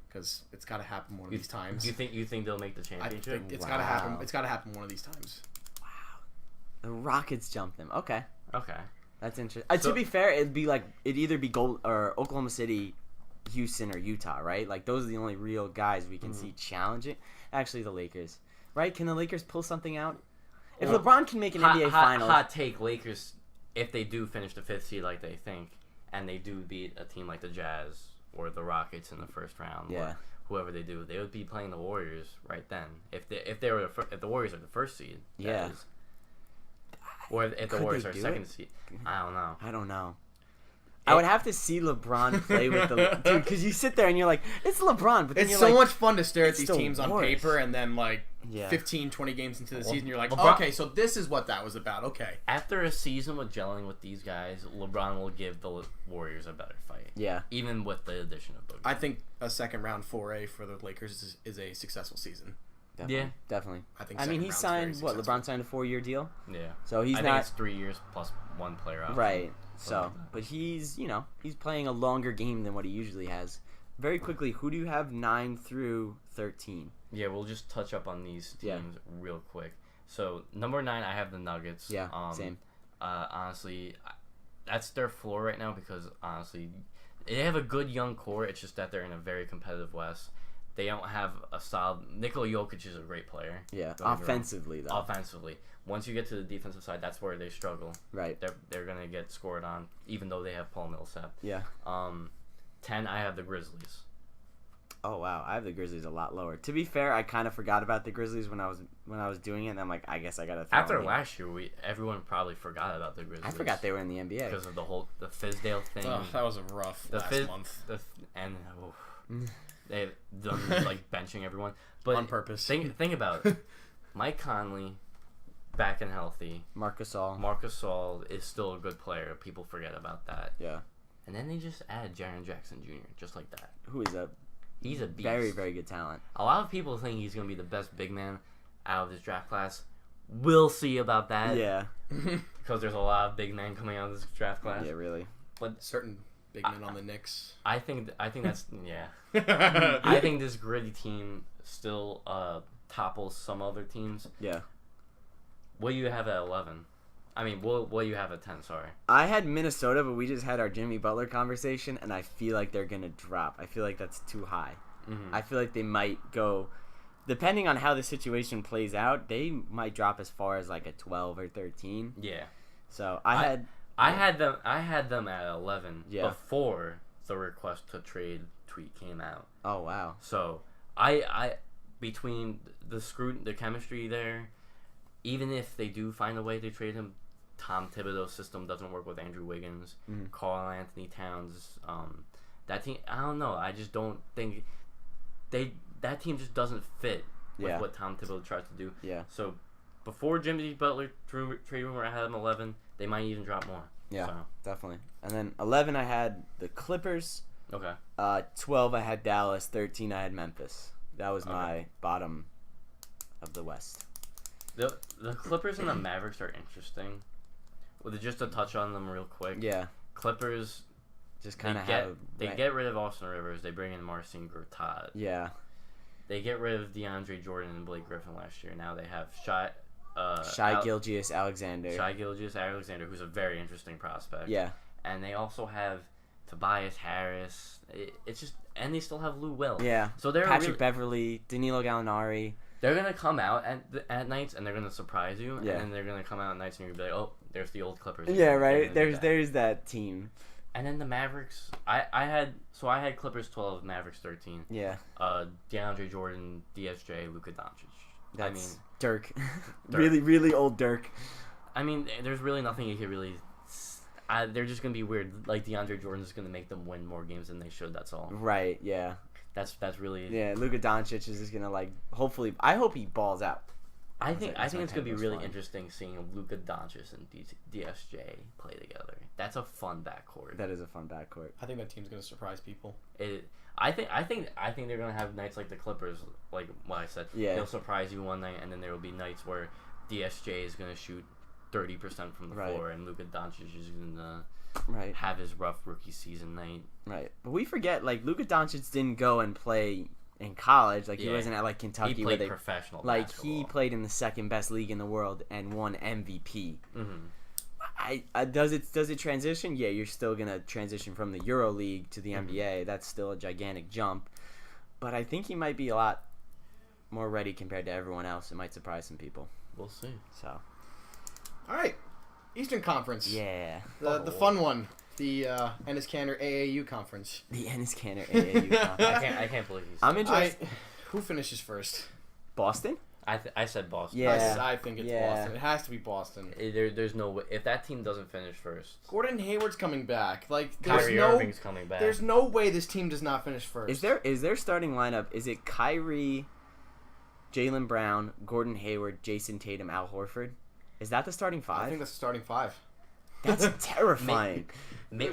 Because it's got to happen one of these times. You think they'll make the championship? I think it's got to happen. It's got to happen one of these times. Wow, the Rockets jumped them. Okay, that's interesting. So, to be fair, it'd either be Oklahoma City, Houston, or Utah, right? Like those are the only real guys we can see challenging. Actually, the Lakers, right? Can the Lakers pull something out? If LeBron can make an NBA Finals, hot take: Lakers, if they do finish the 5th seed like they think, and they do beat a team like the Jazz or the Rockets in the first round, or whoever they do, they would be playing the Warriors right then. If the Warriors are the 1st seed, that is. Or if the Warriors are 2nd seed, I don't know. I would have to see LeBron play with the dude, because you sit there and you're like, it's LeBron, but then it's you're so like, much fun to stare at these teams on paper, and then 15, 20 games into the season, you're like, okay, so this is what that was about. Okay. After a season with gelling with these guys, LeBron will give the Warriors a better fight. Yeah. Even with the addition of Boogie. I think a second round foray for the Lakers is a successful season. Definitely. I mean, he signed LeBron signed a 4-year deal. Yeah. So he's I not. think it's 3 years plus 1 player option. Right. So, but he's playing a longer game than what he usually has. Very quickly, who do you have 9 through 13? Yeah, we'll just touch up on these teams real quick. So, number 9, I have the Nuggets. Yeah, same. Honestly, that's their floor right now because, honestly, they have a good young core. It's just that they're in a very competitive West. They don't have a solid... Nikola Jokic is a great player. Yeah, offensively, though. Offensively. Once you get to the defensive side, that's where they struggle. Right. They're going to get scored on, even though they have Paul Millsap. Yeah. 10, I have the Grizzlies. Oh, wow. I have the Grizzlies a lot lower. To be fair, I kind of forgot about the Grizzlies when I was doing it, and I'm like, I guess I got to throw After last year, everyone probably forgot about the Grizzlies. I forgot they were in the NBA. Because of the Fizdale thing. Oh, that was a rough last month. They've done benching everyone. But on purpose. Think about it. Mike Conley, back and healthy. Marc Gasol is still a good player. People forget about that. Yeah. And then they just add Jaren Jackson Jr. just like that. Who is He's a beast. Very, very good talent. A lot of people think he's going to be the best big man out of this draft class. We'll see about that. Yeah. Because there's a lot of big men coming out of this draft class. Yeah, really. But certain big men on the Knicks. I think that's I think this gritty team still topples some other teams. Yeah. What do you have at 11? I mean, what do you have at 10? Sorry. I had Minnesota, but we just had our Jimmy Butler conversation, and I feel like they're gonna drop. I feel like that's too high. Mm-hmm. I feel like they might go, depending on how the situation plays out, they might drop as far as like a 12 or 13. Yeah. So I had them at 11 before the request to trade tweet came out. Oh wow. So I between the chemistry there, even if they do find a way to trade him, Tom Thibodeau's system doesn't work with Andrew Wiggins, Karl Anthony Towns. That team, I don't know. I just don't think that team just doesn't fit with what Tom Thibodeau tries to do. Yeah. So before Jimmy Butler trade rumor, I had them 11. They might even drop more. Yeah, so. Definitely. And then 11, I had the Clippers. Okay. 12, I had Dallas. 13, I had Memphis. That was my bottom of the West. The Clippers and the Mavericks are interesting. Just to touch on them real quick. Yeah. Clippers just kind of get rid of Austin Rivers. They bring in Marcin Gortat. Yeah. They get rid of DeAndre Jordan and Blake Griffin last year. Now they have Shai Gilgeous-Alexander. Shai Gilgeous-Alexander, who's a very interesting prospect. Yeah. And they also have Tobias Harris. It's just, and they still have Lou Will. Yeah. So they're Patrick Beverley, Danilo Gallinari. They're gonna come out at nights and they're gonna surprise you. Yeah. And then they're gonna come out at nights and you're gonna be like, oh, there's the old Clippers. Yeah, right. There's that team. And then the Mavericks, I had Clippers 12, Mavericks 13. Yeah. DeAndre Jordan, DSJ, Luka Doncic. That's Dirk. Really, really old Dirk. I mean, there's really nothing you could really. They're just gonna be weird. Like DeAndre Jordan's gonna make them win more games than they should. That's all. Right. Yeah. That's really. Yeah. Luka Doncic is just gonna hopefully. I hope he balls out. I think it's gonna be really interesting seeing Luka Doncic and DSJ play together. That's a fun backcourt. That is a fun backcourt. I think that team's gonna surprise people. I think they're gonna have nights like the Clippers, like what I said. Yeah. They'll surprise you one night, and then there will be nights where DSJ is gonna shoot 30% from the floor, and Luka Doncic is gonna have his rough rookie season night. Right, but we forget Luka Doncic didn't go and play in college. He wasn't at Kentucky. He played professional. Basketball. He played in the second best league in the world and won MVP. Mm-hmm. Does it transition? Yeah, you're still gonna transition from the Euro League to the NBA. That's still a gigantic jump, but I think he might be a lot more ready compared to everyone else. It might surprise some people. We'll see. So. All right, Eastern Conference. Yeah. The fun one. The Ennis Cantor AAU Conference. The Ennis Cantor AAU Conference. I can't believe he's. I'm interested. Who finishes first? Boston? I said Boston. Yeah. I think it's Boston. It has to be Boston. There's no way. If that team doesn't finish first. Gordon Hayward's coming back. Kyrie Irving's coming back. There's no way this team does not finish first. Is their starting lineup, is it Kyrie, Jaylen Brown, Gordon Hayward, Jason Tatum, Al Horford? Is that the starting five? I think that's the starting five. That's terrifying.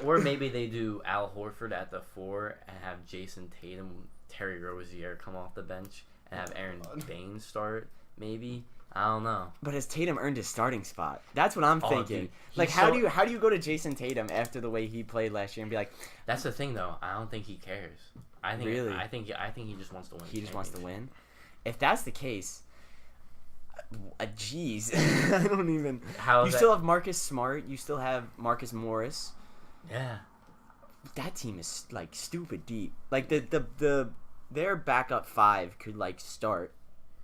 Or maybe they do Al Horford at the 4 and have Jason Tatum, Terry Rozier come off the bench and have Aaron Baines start. Maybe I don't know. But has Tatum earned his starting spot? That's what I'm thinking. Dude, how do you go to Jason Tatum after the way he played last year and be like? That's the thing though. I don't think he cares. I think he just wants to win. He just wants to win. If that's the case. Jeez, I don't even. You still have Marcus Smart. You still have Marcus Morris. Yeah, that team is stupid deep. Their backup 5 could start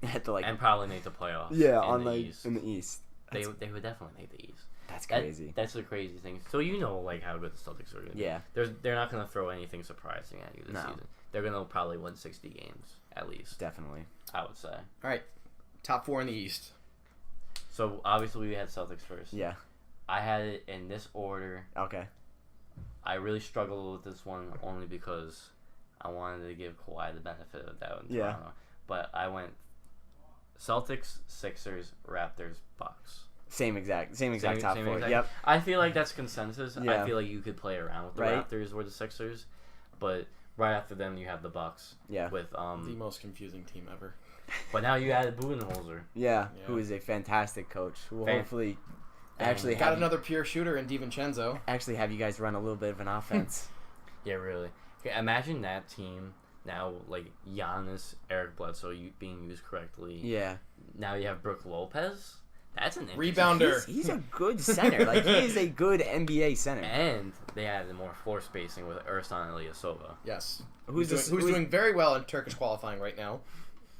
at the and probably make the playoffs. Yeah, in the East. They would definitely make the East. That's crazy. That's the crazy thing. So how good the Celtics are going to be. Yeah, they're not going to throw anything surprising at you this season. They're going to probably win 60 games at least. Definitely, I would say. All right. Top 4 in the East. So, obviously, we had Celtics first. Yeah. I had it in this order. Okay. I really struggled with this one only because I wanted to give Kawhi the benefit of the doubt in Toronto. But I went Celtics, Sixers, Raptors, Bucks. Same exact top 4. Yep. I feel like that's consensus. Yeah. I feel like you could play around with the Raptors or the Sixers. But right after them, you have the Bucks. Yeah. With the most confusing team ever. But now you added Budenholzer. Yeah, who is a fantastic coach. Who will hopefully actually got another pure shooter in DiVincenzo. Actually have you guys run a little bit of an offense. Yeah, really. Okay, imagine that team now, Giannis, Eric Bledsoe being used correctly. Yeah. Now you have Brook Lopez. That's an rebounder. He's a good center. He is a good NBA center. And they added more floor spacing with Ersan Ilyasova. Yes. Who's doing very well in Turkish qualifying right now.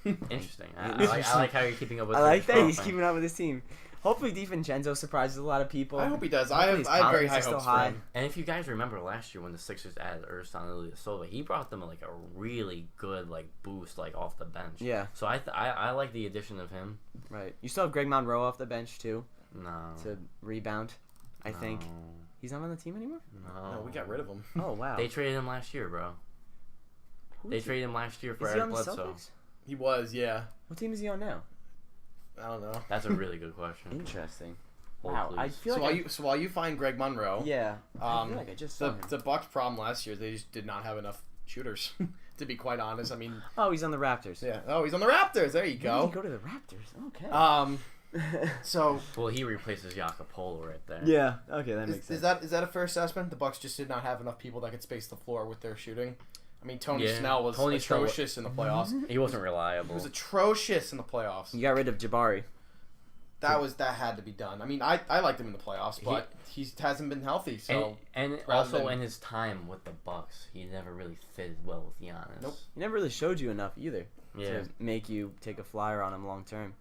Interesting. I like how you're keeping up with. I like that he's keeping up with his team. Hopefully, DiVincenzo surprises a lot of people. I hope he does. I have very high hopes for him. And if you guys remember last year when the Sixers added Ersan Ilyasova, he brought them a really good boost off the bench. Yeah. So I like the addition of him. Right. You still have Greg Monroe off the bench too. No. To rebound, I think. He's not on the team anymore. No, we got rid of him. Oh wow. They traded him last year, bro. They traded him last year for Eric Bledsoe. He was, yeah. What team is he on now? I don't know. That's a really good question. Interesting. Wow, I feel so while you find Greg Monroe, yeah, I feel like I just saw him. The Bucks' problem last year, they just did not have enough shooters. To be quite honest, I mean. Oh, he's on the Raptors. Yeah. Oh, he's on the Raptors. There you go. When did he go to the Raptors? Okay. So. Well, he replaces Jakob right there. Yeah. Okay, that makes sense. Is that a fair assessment? The Bucks just did not have enough people that could space the floor with their shooting. I mean, Tony Snell was atrocious in the playoffs. He wasn't reliable. He was atrocious in the playoffs. You got rid of Jabari. That had to be done. I mean, I liked him in the playoffs, but he hasn't been healthy. So and also in his time with the Bucks, he never really fitted well with Giannis. Nope. He never really showed you enough either to make you take a flyer on him long term.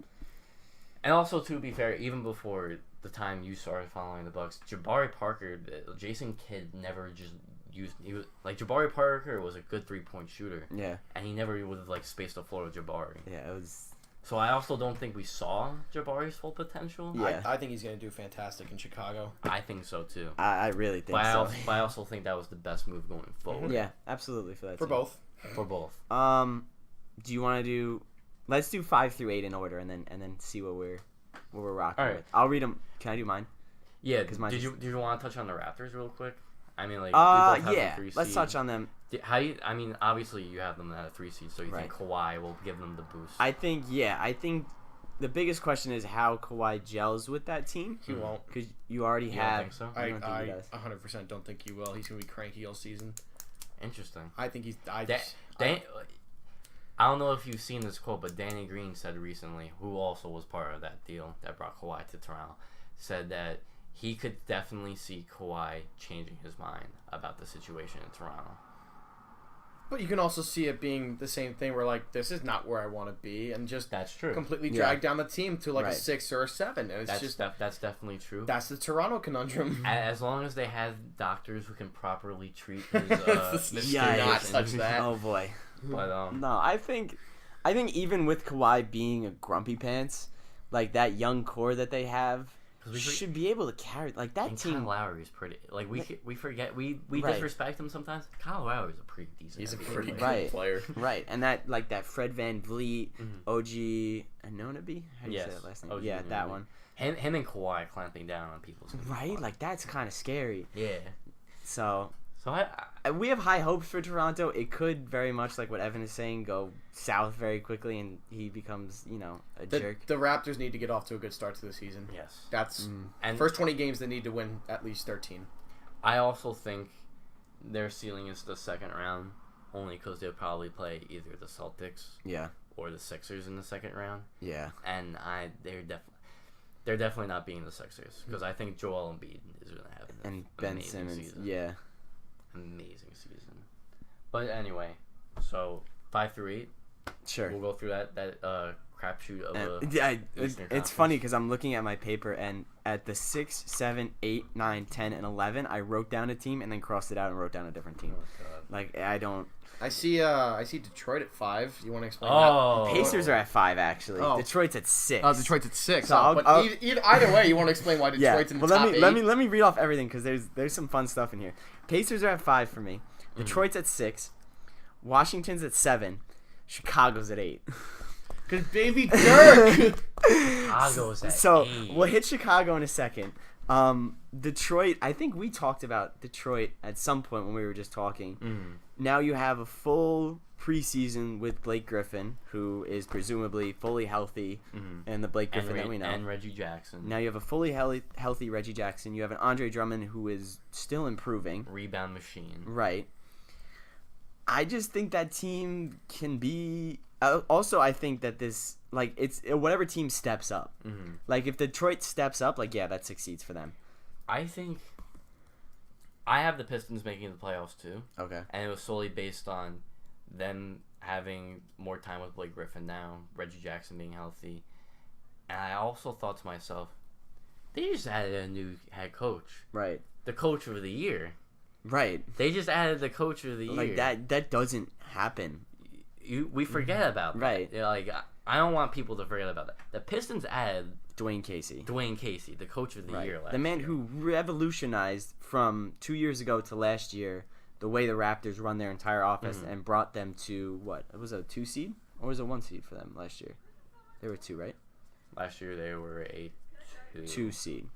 And also, to be fair, even before the time you started following the Bucks, Jabari Parker, Jason Kidd never just used. He was Jabari Parker was a good 3-point shooter. Yeah. And he never would have spaced the floor with Jabari. Yeah, it was. So I also don't think we saw Jabari's full potential. Yeah. I think he's going to do fantastic in Chicago. I think so too. I really think But so. I also think that was the best move going forward. Yeah, absolutely for that For team. both. For both. Do you want to do? Let's do 5 through 8 in order, and then see what we're rocking All right. with. I'll read them. Can I do mine? Yeah. Because Did you want to touch on the Raptors real quick? I mean, like we both have yeah. the 3 seed. Let's touch on them. I mean, obviously you have them at a 3 seed, so you Right. think Kawhi will give them the boost? I think the biggest question is how Kawhi gels with that team. He won't. Because you already You don't have. think so? I don't think he does. 100% don't think he will. He's going to be cranky all season. Interesting. I think he's. I don't know if you've seen this quote, but Danny Green said recently, who also was part of that deal that brought Kawhi to Toronto, said that he could definitely see Kawhi changing his mind about the situation in Toronto. But you can also see it being the same thing where, like, this is not where I want to be, and just That's true. completely drag down the team to, like, Right. a 6 or a 7. And it's That's definitely true. that's the Toronto conundrum. As long as they have doctors who can properly treat his Yikes. Not touch that. Oh boy. But No, I think even with Kawhi being a grumpy pants, like that young core that they have should be able to carry like that and team. Kyle Lowry's pretty. Like we forget we Right. disrespect him sometimes. Kyle Lowry's a pretty decent. He's a NBA pretty player. good player. Right, and that Fred VanVleet, OG Anunoby, how do you say Yes, that last name? OG Yeah, that Anunoby. one. Him and Kawhi clamping down on people's. Right, like that's kind of scary. Yeah. So So we have high hopes for Toronto. It could very much, like what Evan is saying, go south very quickly, and he becomes, a jerk. The Raptors need to get off to a good start to the season. yes. That's And first 20 games they need to win at least 13. I also think their ceiling is the second round, only because they'll probably play either the Celtics Yeah, or the Sixers in the second round, yeah. and they're definitely not beating the Sixers because I think Joel Embiid is going to have an And Ben amazing Simmons, season. yeah. Amazing season. But anyway, so 5 through 8, Sure. we'll go through that crapshoot of a Yeah, it's Eastern funny Conference. because I'm looking at my paper, and at the 6, 7, 8, 9, 10, and 11, I wrote down a team and then crossed it out and wrote down a different team. Oh, God. Like I don't. I see Detroit at 5. You want to explain Oh, Pacers are at 5 actually. Oh. Detroit's at 6. that? Detroit's at 6. So I'll- but I'll- either way, you want to explain why Yeah. Detroit's in the Well, top 8. let me read off everything because there's some fun stuff in here. Pacers are at 5 for me. Detroit's at 6. Washington's at 7. Chicago's at 8. Because baby Dirk. Chicago's at So 8. we'll hit Chicago in a second. Detroit. I think we talked about Detroit at some point when we were just talking. Now you have a full preseason with Blake Griffin, who is presumably fully healthy, and the Blake Griffin that we know. And Reggie Jackson. Now you have a fully healthy Reggie Jackson. You have an Andre Drummond who is still improving. Rebound machine. Right. I just think that team can be. Also, I think that this, like, it's whatever team steps up. Like, if Detroit steps up, like, yeah, that succeeds for them. I think I have the Pistons making the playoffs too, Okay. and it was solely based on them having more time with Blake Griffin now, Reggie Jackson being healthy, and I also thought to myself, they just added a new head coach, Right. the coach of the year. Right. They just added the coach of the year. Like, that doesn't happen. We forget about that. Right. Yeah, like I don't want people to forget about that. The Pistons added Dwayne Casey. Dwayne Casey, the coach of the year last The man year. who revolutionized from 2 years ago to last year the way the Raptors run their entire offense and brought them to, what? It was a 2 seed? Or was it 1 seed for them last year? They were 2, right? Last year they were a 2 seed.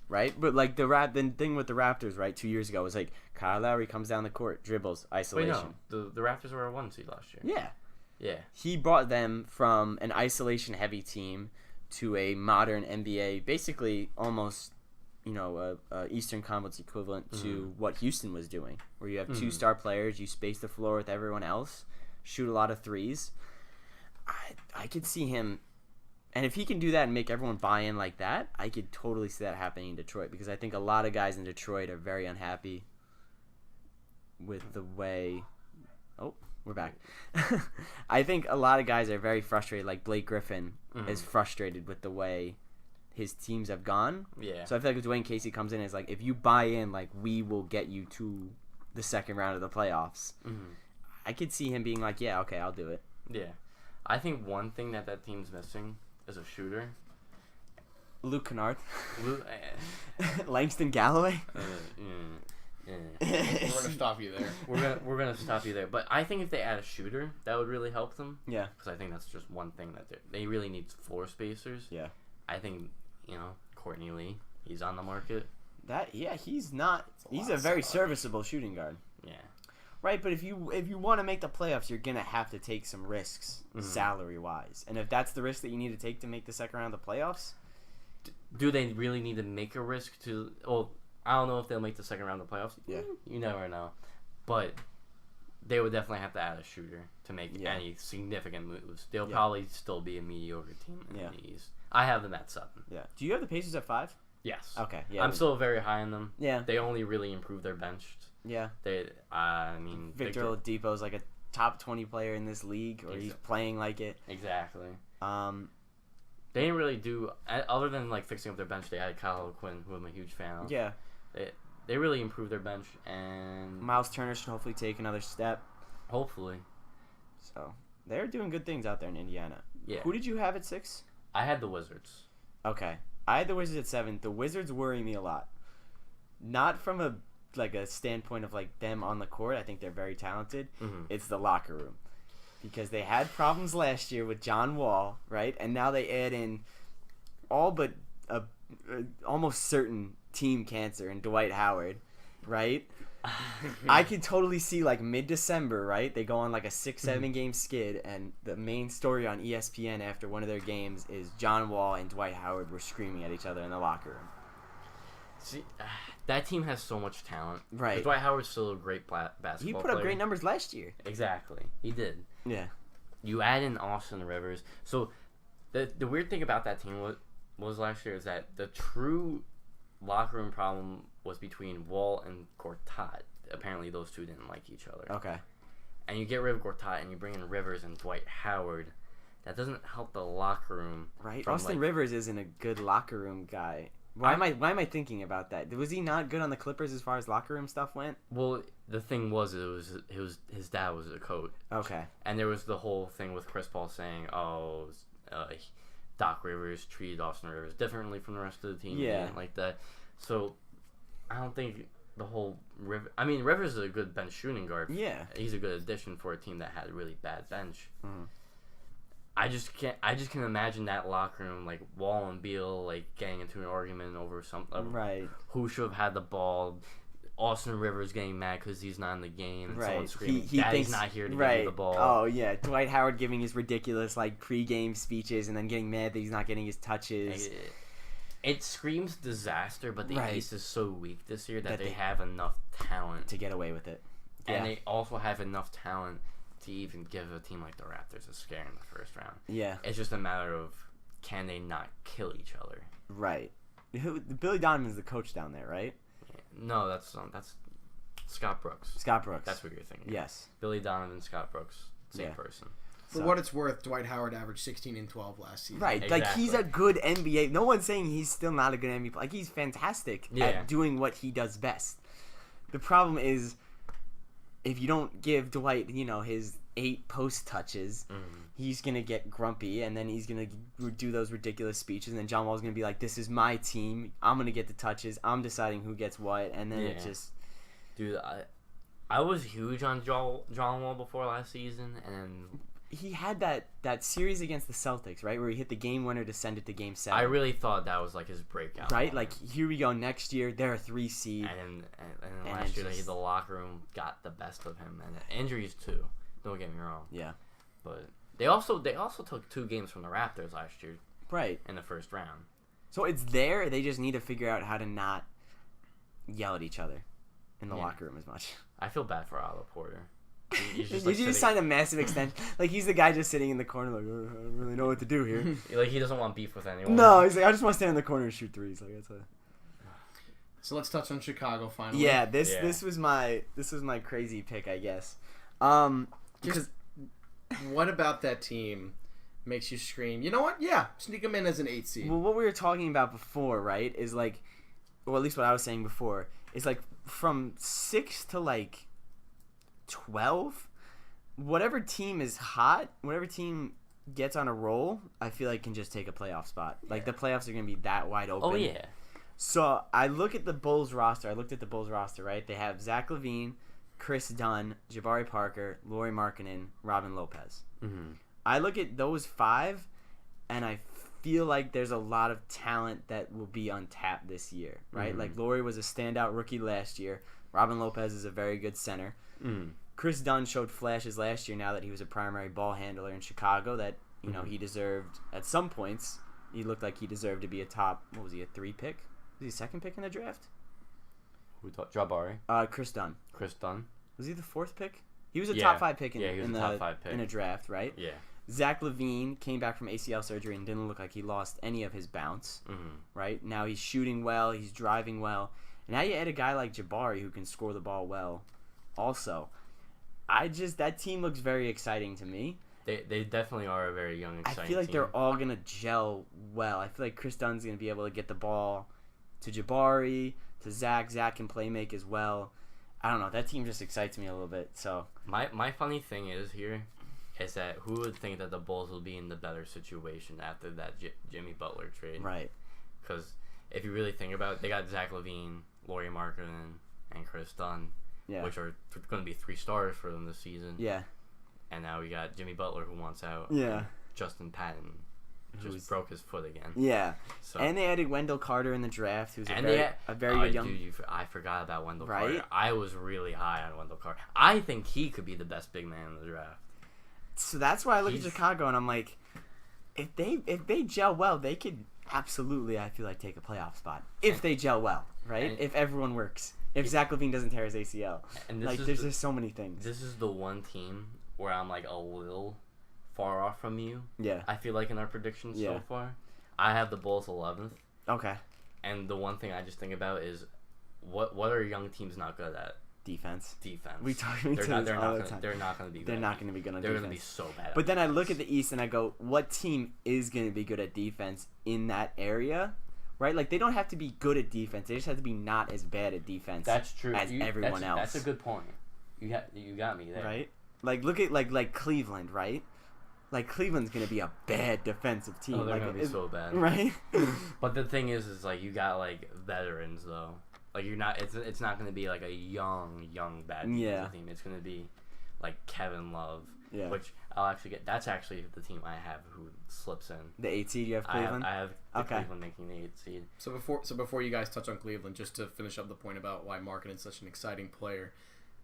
Right? But, like, the thing with the Raptors, right, 2 years ago was, like, Kyle Lowry comes down the court, dribbles, Wait, isolation. no. The Raptors were a 1 seed last year. Yeah. Yeah. He brought them from an isolation-heavy team to a modern NBA, basically almost, a Eastern Conference equivalent to what Houston was doing, where you have 2 star players, you space the floor with everyone else, shoot a lot of threes. I could see him, and if he can do that and make everyone buy in like that, I could totally see that happening in Detroit, because I think a lot of guys in Detroit are very unhappy with the way... Oh, we're back. I think a lot of guys are very frustrated. Like Blake Griffin is frustrated with the way his teams have gone. Yeah. So I feel like if Dwayne Casey comes in and is like, if you buy in, like, we will get you to the second round of the playoffs. I could see him being like, yeah, okay, I'll do it. Yeah. I think one thing that team's missing is a shooter. Luke Kennard. Luke, Langston Galloway. We're gonna stop you there. We're gonna stop you there. But I think if they add a shooter, that would really help them. Yeah. Because I think that's just one thing that they really need floor spacers. Yeah. I think Courtney Lee, he's on the market. He's not. He's a very serviceable shooting guard. Yeah. Right, but if you want to make the playoffs, you're gonna have to take some risks, salary wise. And if that's the risk that you need to take to make the second round of the playoffs, do they really need to make a risk to? Well, I don't know if they'll make the second round of the playoffs. Yeah, you never know, but they would definitely have to add a shooter to make any significant moves. They'll probably still be a mediocre team in the East. I have them at 7. Yeah. Do you have the Pacers at 5? Yes. Okay. Yeah. I'm still very high on them. Yeah. They only really improved their bench. Yeah. Victor Oladipo's like a top 20 player in this league, or he's playing like it. Exactly. They didn't really do other than like fixing up their bench. They added Kyle Quinn, who I'm a huge fan of. Yeah. They really improved their bench, and Miles Turner should hopefully take another step. Hopefully. So they're doing good things out there in Indiana. Yeah. Who did you have at 6? I had the Wizards. Okay. I had the Wizards at 7. The Wizards worry me a lot. Not from a standpoint of like them on the court. I think they're very talented. Mm-hmm. It's the locker room. Because they had problems last year with John Wall, right? And now they add in all but a almost certain team cancer in Dwight Howard, right? I could totally see like mid-December, right? They go on like a 6-7 game skid, and the main story on ESPN after one of their games is John Wall and Dwight Howard were screaming at each other in the locker room. See, that team has so much talent. Right. Dwight Howard's still a great basketball player. He put up great numbers last year. Exactly. He did. Yeah. You add in Austin Rivers. So the weird thing about that team was last year is that the true locker room problem was between Wall and Gortat. Apparently those two didn't like each other. Okay. And you get rid of Gortat and you bring in Rivers and Dwight Howard. That doesn't help the locker room. Right. Austin Rivers isn't a good locker room guy. Why am I thinking about that? Was he not good on the Clippers as far as locker room stuff went? Well, the thing was his dad was a coach. Okay. And there was the whole thing with Chris Paul saying, Doc Rivers treated Austin Rivers differently from the rest of the team. Yeah. Like that. So I don't think the whole Rivers is a good bench shooting guard. Yeah. He's a good addition for a team that had a really bad bench. Mm-hmm. I just can imagine that locker room, like Wall and Beal, like getting into an argument over something. Right. Who should have had the ball? Austin Rivers getting mad because he's not in the game. And someone screaming, he Daddy's thinks, not here to right. give you the ball. Oh, yeah. Dwight Howard giving his ridiculous, like, pre-game speeches and then getting mad that he's not getting his touches. It screams disaster, but the East is so weak this year that they have enough talent to get away with it. Yeah. And they also have enough talent to even give a team like the Raptors a scare in the first round. Yeah. It's just a matter of can they not kill each other. Right. Billy Donovan's the coach down there, right? Yeah. No, that's Scott Brooks. Scott Brooks. That's what you're thinking. Yes. Billy Donovan, Scott Brooks, same person. For what it's worth, Dwight Howard averaged 16 and 12 last season. Right. Exactly. Like, he's a good NBA. No one's saying he's still not a good NBA player. Like, he's fantastic at doing what he does best. The problem is, if you don't give Dwight, his 8 post touches, he's going to get grumpy, and then he's going to do those ridiculous speeches, and then John Wall's going to be like, this is my team. I'm going to get the touches. I'm deciding who gets what, and then it just... Dude, I was huge on John Wall before last season, and then... He had that series against the Celtics, right, where he hit the game winner to send it to Game 7. I really thought that was like his breakout. Right? Like, here we go next year. They're a 3 seed. And then last year, the locker room got the best of him. And injuries, too. Don't get me wrong. Yeah. But they also took 2 games from the Raptors last year. Right. In the first round. So it's there. They just need to figure out how to not yell at each other in the locker room as much. I feel bad for Otto Porter. You just signed a massive extension. Like, he's the guy just sitting in the corner like, oh, I don't really know what to do here. Like, he doesn't want beef with anyone. No, he's like, I just want to stand in the corner and shoot threes. Like, that's So let's touch on Chicago finally. Yeah, this was my crazy pick, I guess. Because what about that team makes you scream, you know what? Yeah, sneak them in as an 8 seed. Well, what we were talking about before, right, is like, well, at least what I was saying before, is like from 6 to like 12, whatever team is hot, whatever team gets on a roll, I feel like can just take a playoff spot. Like, the playoffs are going to be that wide open. Oh, yeah. So, I look at the Bulls roster. I looked at the Bulls roster, right? They have Zach LaVine, Chris Dunn, Jabari Parker, Lauri Markkanen, Robin Lopez. Mm-hmm. I look at those 5, and I feel like there's a lot of talent that will be untapped this year, right? Mm-hmm. Like, Lauri was a standout rookie last year. Robin Lopez is a very good center. Mm-hmm. Chris Dunn showed flashes last year now that he was a primary ball handler in Chicago that, you know, he deserved, at some points, he looked like he deserved to be a top, what was he, a 3 pick? Was he a 2nd pick in the draft? Who thought? Jabari? Chris Dunn. Chris Dunn? Was he the 4th pick? He was a top 5 pick he was a top 5 pick. in a draft, right? Yeah. Zach LaVine came back from ACL surgery and didn't look like he lost any of his bounce, right? Now he's shooting well, he's driving well. And now you add a guy like Jabari who can score the ball well also. That team looks very exciting to me. They definitely are a very young, exciting I feel like team. they're all going to gel well. I feel like Chris Dunn's going to be able to get the ball to Jabari, to Zach. Zach can play make as well. I don't know. That team just excites me a little bit. So My funny thing is that who would think that the Bulls will be in the better situation after that Jimmy Butler trade? Right. Because if you really think about it, they got Zach LaVine, Lauri Markkanen, and Chris Dunn, which are going to be 3 stars for them this season. Yeah. And now we got Jimmy Butler who wants out. Yeah. Justin Patton just broke his foot again. Yeah. So, and they added Wendell Carter in the draft, who's a very good young... Dude, I forgot about Wendell Right? Carter. I was really high on Wendell Carter. I think he could be the best big man in the draft. So that's why I look at Chicago and I'm like, if they gel well, they could absolutely, I feel like, take a playoff spot. If they gel well, right? If everyone works. If Zach LaVine doesn't tear his ACL. And there's just so many things. This is the one team where I'm like a little far off from you. Yeah. I feel like in our predictions so far. I have the Bulls 11th. Okay. And the one thing I just think about is what are young teams not good at? Defense. We talk they're not all the time. They're not going to be They're not going to be good on defense. They're going to be so bad. But then I look at the East and I go, what team is going to be good at defense in that area? Right? Like, they don't have to be good at defense. They just have to be not as bad at defense. That's true. As everyone else. That's a good point. You got me there. Right? Like, look at like Cleveland, right? Like, Cleveland's going to be a bad defensive team. Oh, they're going to be so bad. Right? But the thing is like, you got, like, veterans, though. Like, you're not. It's not going to be like a young bad defensive team. It's going to be like Kevin Love, which I'll actually get. That's actually the team I have who slips in. The 8 seed. You have Cleveland. I have Cleveland making the 8 seed. So before you guys touch on Cleveland, just to finish up the point about why Markkanen's such an exciting player,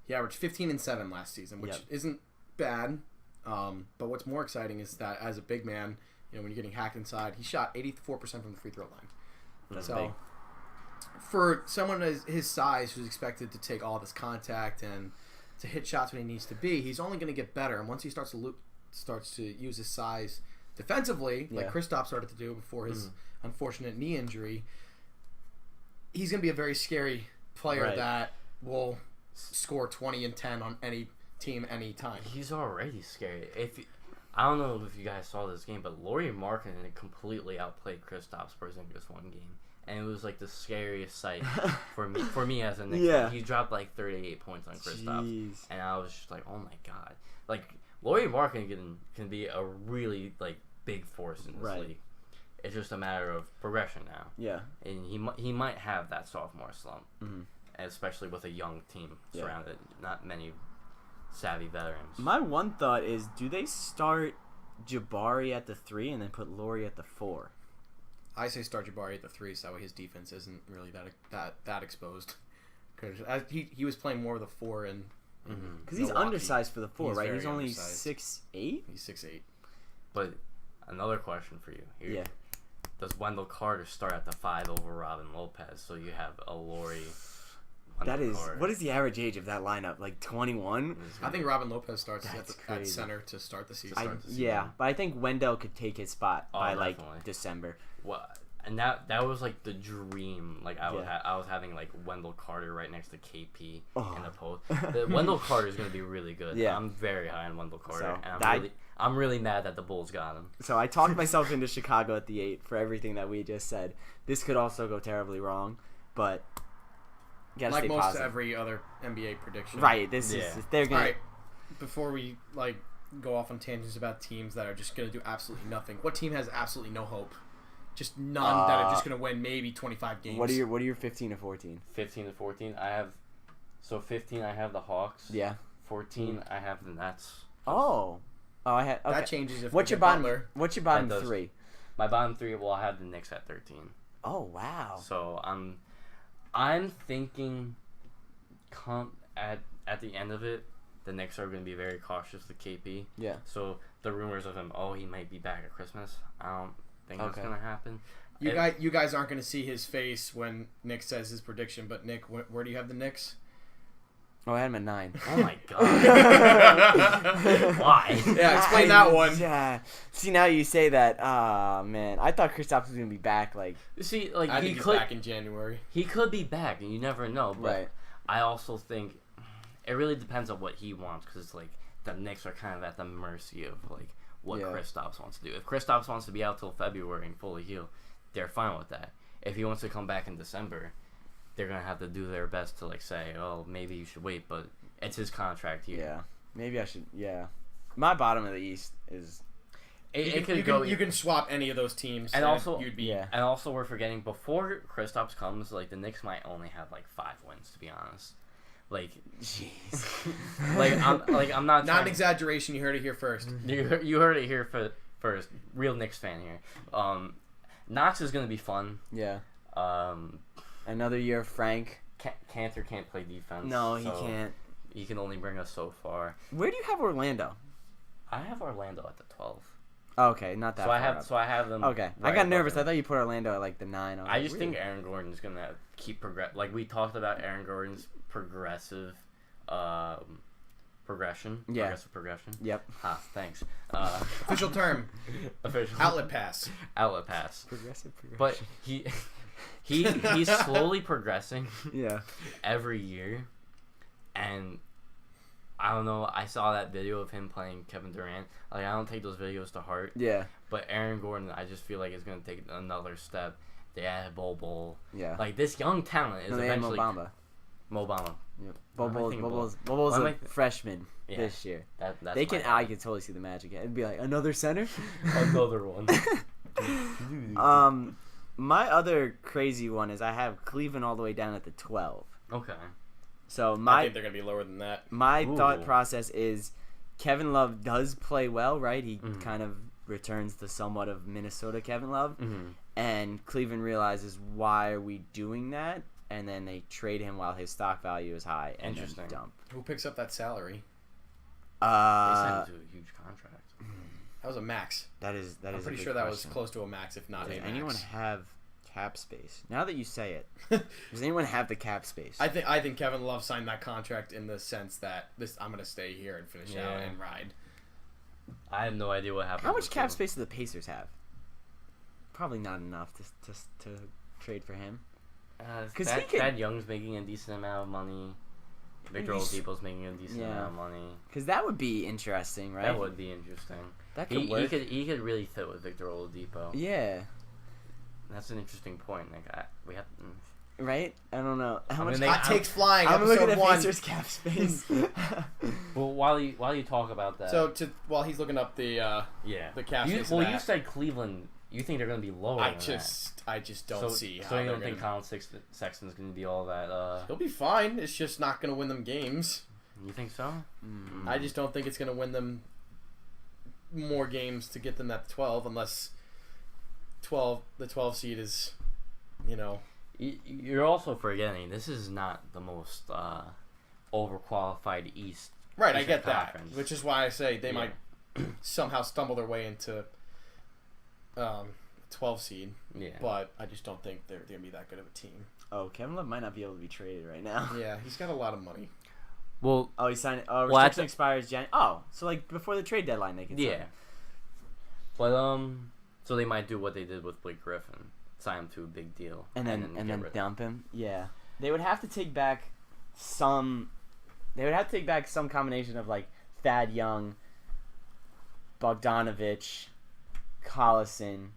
he averaged 15 and 7 last season, which isn't bad. But what's more exciting is that as a big man, when you're getting hacked inside, he shot 84% from the free throw line. That's so big. For someone his size who's expected to take all this contact and to hit shots when he needs to be, he's only going to get better. And once he starts to use his size defensively, like Kristaps started to do before his unfortunate knee injury, he's going to be a very scary player that will score 20 and 10 on any team anytime. He's already scary. I don't know if you guys saw this game, but Lauri Markkanen completely outplayed Kristaps Porzingis one game. And it was like the scariest sight for me as a Knicks fan. He dropped like 38 points on Kristaps, and I was just like, oh my god! Like, Lauri Markkanen can be a really like big force in this league. It's just a matter of progression now. Yeah, and he might have that sophomore slump, especially with a young team surrounded, not many savvy veterans. My one thought is, do they start Jabari at the 3 and then put Lauri at the 4? I say start Jabari at the 3, so that way his defense isn't really that exposed. Because he was playing more of the 4 and because he's undersized for the 4, right? He's only 6'8". He's 6'8". But another question for you here. Yeah. Does Wendell Carter start at the 5 over Robin Lopez? So you have a Lauri. What is the average age of that lineup? Like 21? I think Robin Lopez starts at center to start the season. But I think Wendell could take his spot by like December. Well, and that was like the dream. Like I was having like Wendell Carter right next to KP in the post. Wendell Carter is going to be really good. Yeah. I'm very high on Wendell Carter, and I'm really mad that the Bulls got him. So I talked myself into Chicago at the 8 for everything that we just said. This could also go terribly wrong, but. Like most every other NBA prediction. Right, they're gonna... All right, before we go off on tangents about teams that are just going to do absolutely nothing. What team has absolutely no hope? Just none that are just going to win maybe 25 games. What are your 15 to 14? 15 to 14. I have 15. I have the Hawks. Yeah. 14. I have the Nets. I had okay. That changes if What's your bottom? What's your bottom three? My bottom three. Well, I have the Knicks at 13. Oh wow. So I'm thinking, at the end of it, the Knicks are going to be very cautious with KP. Yeah. So the rumors of him, he might be back at Christmas. I don't think that's going to happen. You guys aren't going to see his face when Nick says his prediction, but Nick, where do you have the Knicks? Oh, I had him at 9. Oh my god. Why? Yeah, explain that one. Yeah. See, now you say that. Ah, man. I thought Kristaps was gonna be back. I think he's back in January. He could be back, and you never know. But right. I also think it really depends on what he wants, because the Knicks are kind of at the mercy of what Kristaps wants to do. If Kristaps wants to be out till February and fully healed, they're fine with that. If he wants to come back in December, they're going to have to do their best to say, maybe you should wait, but it's his contract here. Yeah. Maybe I should, My bottom of the East is... You can swap any of those teams. And also, and also we're forgetting, before Kristaps comes, the Knicks might only have 5 wins, to be honest. Jeez. I'm not... Not an exaggeration, you heard it here first. You heard it here first. Real Knicks fan here. Knox is going to be fun. Yeah. Another year of Frank. Cantor can't play defense. No, he can't. He can only bring us so far. Where do you have Orlando? I have Orlando at the 12. Okay, not that far. So I have them. Okay, right I got nervous. them. I thought you put Orlando at the 9. I just think Aaron Gordon's gonna keep we talked about Aaron Gordon's progressive progression. Yeah. Progressive progression. Yep. Thanks. Official term. Official. Outlet pass. Outlet pass. Progressive progression. But he's slowly progressing. Yeah. Every year, and I don't know. I saw that video of him playing Kevin Durant. I don't take those videos to heart. Yeah. But Aaron Gordon, I just feel like is gonna take another step. They added Bol. Yeah. This young talent is eventually Mo Bamba. Yep. Bobo's a freshman this year. That's I can totally see the Magic. It'd be another center. Another one. My other crazy one is I have Cleveland all the way down at the 12. Okay. So I think they're gonna be lower than that. My thought process is Kevin Love does play well, right? He kind of returns to somewhat of Minnesota Kevin Love, and Cleveland realizes, why are we doing that? And then they trade him while his stock value is high. And Interesting. Dump. Who picks up that salary? They signed him to a huge contract. That was a max. I'm pretty sure that was close to a max, if not a max. Does anyone have cap space? Now that you say it, does anyone have the cap space? I think Kevin Love signed that contract in the sense that I'm gonna stay here and finish out and ride. I have no idea what happened. How much cap space do the Pacers have? Probably not enough to trade for him. Because Thad Young's making a decent amount of money. Victor Oladipo's making a decent amount of money. Because that would be interesting, right? That would be interesting. That could work. He could really fit with Victor Oladipo. Yeah. That's an interesting point. We have. Right? I don't know how much. Hot takes flying. I'm looking at one. Pacers cap space. Well, while you talk about that, while he's looking up the cap space. You said Cleveland. You think they're going to be lower? I just don't see. So you don't think Colin Sexton's going to be all that? He'll be fine. It's just not going to win them games. You think so? I just don't think it's going to win them more games to get them at 12, unless the 12 seed is, You're also forgetting this is not the most overqualified East. Right, I get Conference. That, which is why I say they might somehow stumble their way into 12 seed. Yeah, but I just don't think they're gonna be that good of a team. Oh, Kevin Love might not be able to be traded right now. Yeah, he's got a lot of money. Well, he signed. Restriction expires January. Oh, so before the trade deadline they can. Yeah. But so they might do what they did with Blake Griffin, sign him to a big deal, and then dump him. Yeah, they would have to take back some. They would have to take back some combination of Thad Young, Bogdanovich, Collison,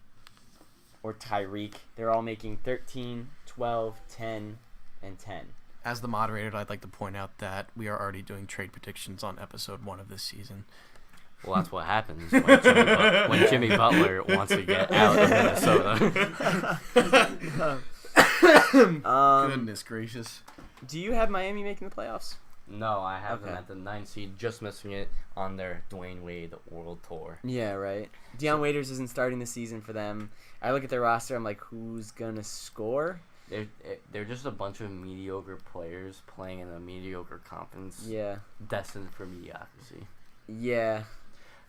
or Tyreek. They're all making 13, 12, 10, and 10. As the moderator, I'd like to point out that we are already doing trade predictions on episode 1 of this season. Well, that's what happens when Jimmy Butler wants to get out of Minnesota. Goodness gracious. Do you have Miami making the playoffs? No, I have them Okay. at the 9th seed, just missing it on their Dwayne Wade World Tour. Yeah, right. Deion Waiters isn't starting the season for them. I look at their roster, I'm like, who's going to score? They're just a bunch of mediocre players playing in a mediocre conference, Yeah. destined for mediocrity. Yeah.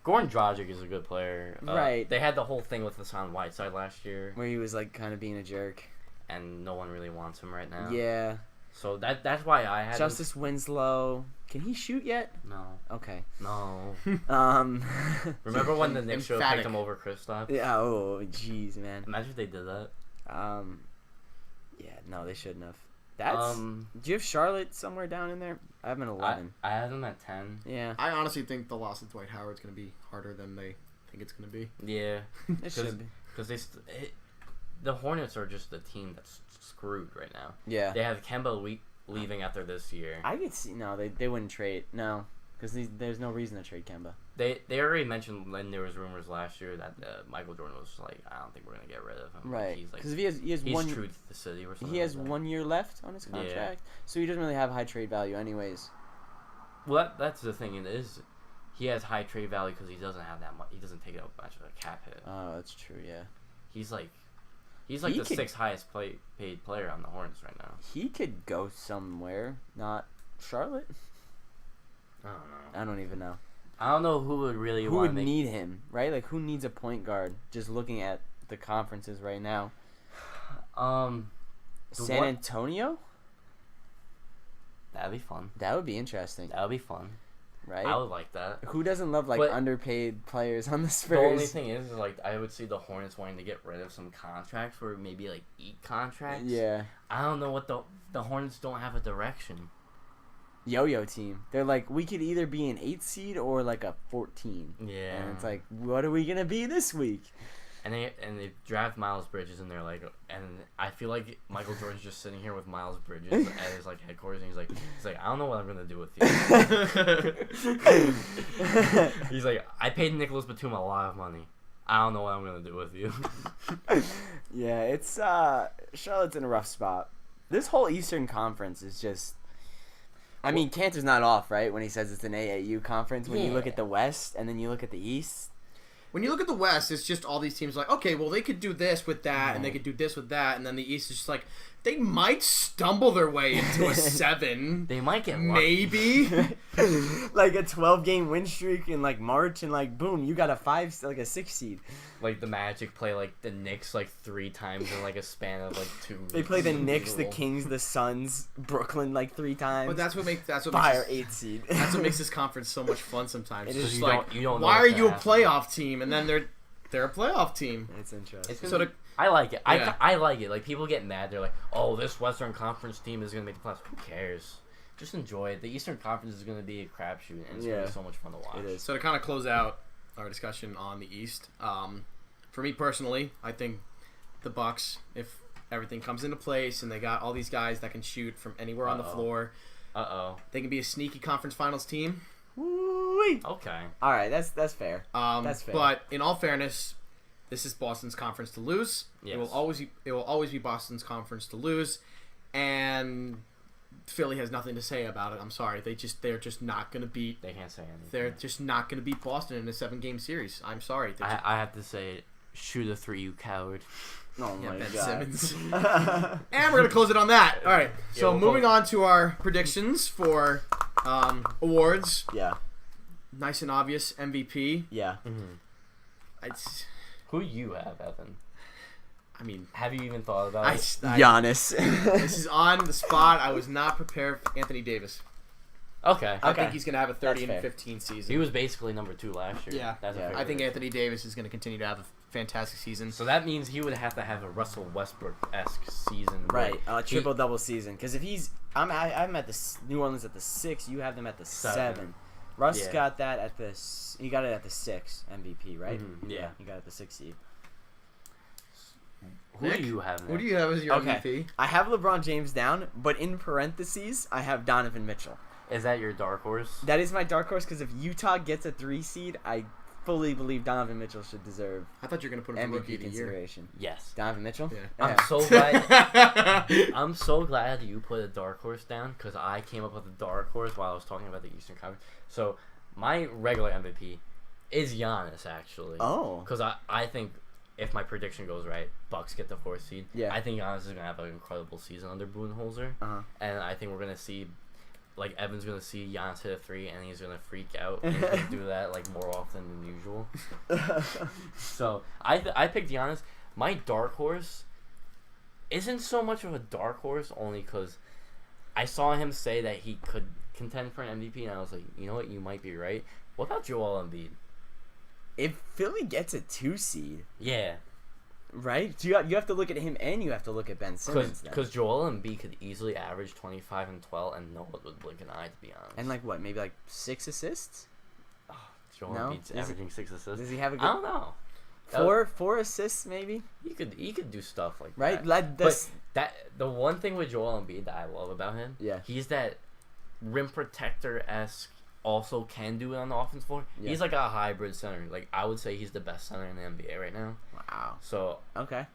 Goran Dragic is a good player. Right. They had the whole thing with Hassan Whiteside last year, Where he was, like, kind of being a jerk. and no one really wants him right now. Yeah. So that's why I had Justice Winslow. Can he shoot yet? No. Okay. No. Um. Remember when the Knicks show Emphatic. picked him over Kristaps? Yeah. Oh, jeez, man. Imagine if they did that. Yeah. No, they shouldn't have. That's. Do you have Charlotte somewhere down in there? I have them at 11. I had them at 10. Yeah. I honestly think the loss of Dwight Howard's going to be harder than they think it's going to be. Yeah. It should be. Because the Hornets are just the team that's screwed right now. Yeah. They have Kemba leaving after this year. I could see. No, they wouldn't trade. No. Because there's no reason to trade Kemba. They already mentioned when there was rumors last year that Michael Jordan was like, I don't think we're gonna get rid of him. Right. He's like, Because if he has he's one. true to the city or something. He has like that. 1 year left on his contract, so he doesn't really have high trade value, anyways. Well, that's the thing. It is. He has high trade value because he doesn't have that much. He doesn't take up much of a cap hit. Oh, that's true. Yeah. He's like He the could- sixth highest paid player on the Hornets right now. He could go somewhere, not Charlotte. I don't know. I don't even know. I don't know who would really Who want would to make. need him, right? Like, who needs a point guard? Just looking at the conferences right now. The San one- Antonio? That'd be fun. That would be interesting, That would be fun. right? I would like that. Who doesn't love, like, But- underpaid players on the The Spurs? only thing is, like, I would see the Hornets wanting to get rid of some contracts or maybe like eat contracts. Yeah. I don't know what the Hornets don't have a direction. Yo-yo team. They're like, we could either be an 8 seed or, like, a 14. Yeah. And it's like, what are we going to be this week? And they draft Miles Bridges and they're like, and I feel like Michael Jordan's just sitting here with Miles Bridges at his like headquarters and he's like, I don't know what I'm gonna do with you. He's like, I paid Nicholas Batum a lot of money. I don't know what I'm gonna do with you. Yeah, it's Charlotte's in a rough spot. This whole Eastern Conference is just. I mean, Cantor's not off, right? When he says it's an AAU conference. When you look Yeah. at the West and then you look at the East. When you look at the West, it's just all these teams like, okay, well, they could do this with that, and they Right. could do this with that, and then the East is just like, they might stumble their way into a 7. They might get lucky. Maybe. Like a 12-game win streak in like March, and like boom, you got a 6 seed. Like the Magic play like the Knicks like 3 times in like a span of like 2 weeks. They play the Knicks, the Brutal. Kings, the Suns, Brooklyn like 3 times. But that's what makes Fire 8 seed. that's what makes this conference so much fun sometimes. It It's is. just You like, don't know why are what's you a gonna happen. playoff team? And then they're a playoff team. It's interesting. It's So gonna to- I like it. Yeah. I like it. Like people get mad. They're like, "Oh, this Western Conference team is gonna make the playoffs." Who cares? Just enjoy it. The Eastern Conference is gonna be a crapshoot, and it's gonna Yeah. be so much fun to watch. It is. So to kind of close out our discussion on the East, for me personally, I think the Bucks, if everything comes into place and they got all these guys that can shoot from anywhere on the Uh-oh. floor, Uh they can be a sneaky conference finals team. Woo-wee. oh. Okay. All right, that's fair. That's fair. But in all fairness, this is Boston's conference to lose. Yes. It will always be Boston's conference to lose, and Philly has nothing to say about it. I'm sorry, they're just not going to beat. They can't say anything. They're just not going to beat Boston in a 7-game series. I'm sorry. They're just- I have to say, shoot a 3, you coward. Oh Yeah, my Ben god. Simmons. And we're going to close it on that. All right. So we'll moving close. on to our predictions for awards. Yeah. Nice and obvious MVP. Yeah. It's, Who you have, Evan? I mean, Have you even thought about I, it? Giannis. this is on the spot. I was not prepared for Anthony Davis. Okay. I Okay. think he's going to have a 30 That's and fair. 15 season. He was basically number 2 last year. Yeah. That's a Yeah. fair I think prediction. Anthony Davis is going to continue to have a fantastic season. So that means he would have to have a Russell Westbrook-esque season. Right, where he- triple double season. Because if he's, I'm at the New Orleans at the 6. You have them at the 7. Russ Yeah. got that at the. He got it at the 6 MVP, right? Mhm, yeah. He got it at the 6 seed. Who Nick, do you have? Who do you have as your Okay. MVP? I have LeBron James down, but in parentheses, I have Donovan Mitchell. Is that your dark horse? That is my dark horse because if Utah gets a 3 seed, I fully believe Donovan Mitchell should deserve I thought you were gonna put him for MVP rookie of the year. consideration. Yes. Donovan Mitchell? Yeah. I'm so glad. I'm so glad you put a dark horse down because I came up with a dark horse while I was talking about the Eastern Conference. So my regular MVP is Giannis actually. Oh. Because I think if my prediction goes right, Bucks get the 4th seed. Yeah. I think Giannis is gonna have an incredible season under Budenholzer, and I think we're gonna see. Like, Evan's going to see Giannis hit a 3, and he's going to freak out and he's gonna do that, like, more often than usual. So, I picked Giannis. My dark horse isn't so much of a dark horse, only because I saw him say that he could contend for an MVP, and I was like, you know what, you might be right. What about Joel Embiid? If Philly gets a 2 seed, Yeah. right? So you have to look at him and you have to look at Ben Simmons. Because Joel Embiid could easily average 25 and 12, and no one would blink an eye, to be honest. And, like, what, maybe, like, 6 assists? Joel No? Embiid's averaging 6 assists. Does he have a I good... don't know. 4 assists, maybe? He could do stuff like Right? that. Like, But the one thing with Joel Embiid that I love about him, Yeah. he's that rim protector-esque, also can do it on the offense floor. Yeah. He's like a hybrid center. Like, I would say he's the best center in the NBA right now. Wow. So Okay.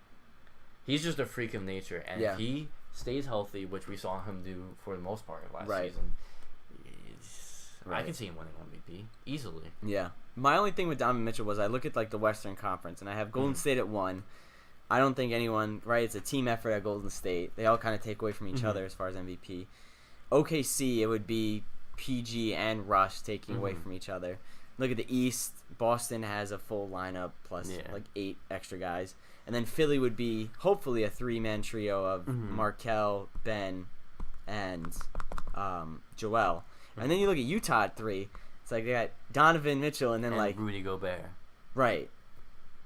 he's just a freak of nature, and Yeah. if he stays healthy, which we saw him do for the most part of last Right. season, I Right. can see him winning MVP easily. Yeah. My only thing with Donovan Mitchell was I look at, like, the Western Conference, and I have Golden State at 1. I don't think anyone, right, it's a team effort at Golden State. They all kind of take away from each other as far as MVP. OKC, it would be PG and Rush taking away from each other. Look at the East. Boston has a full lineup plus, like, 8 extra guys. And then Philly would be, hopefully, a 3-man trio of Markelle, Ben, and Joel. And then you look at Utah at 3. It's like they got Donovan Mitchell and then, And like... Rudy Gobert. Right.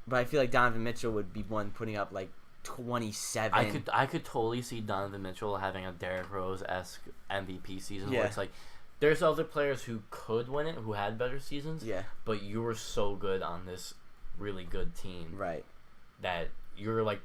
But I feel like Donovan Mitchell would be one putting up, like, 27. I could totally see Donovan Mitchell having a Derrick Rose-esque MVP season where Yeah. it's like there's other players who could win it who had better seasons. Yeah. But you were so good on this really good team Right. that you're like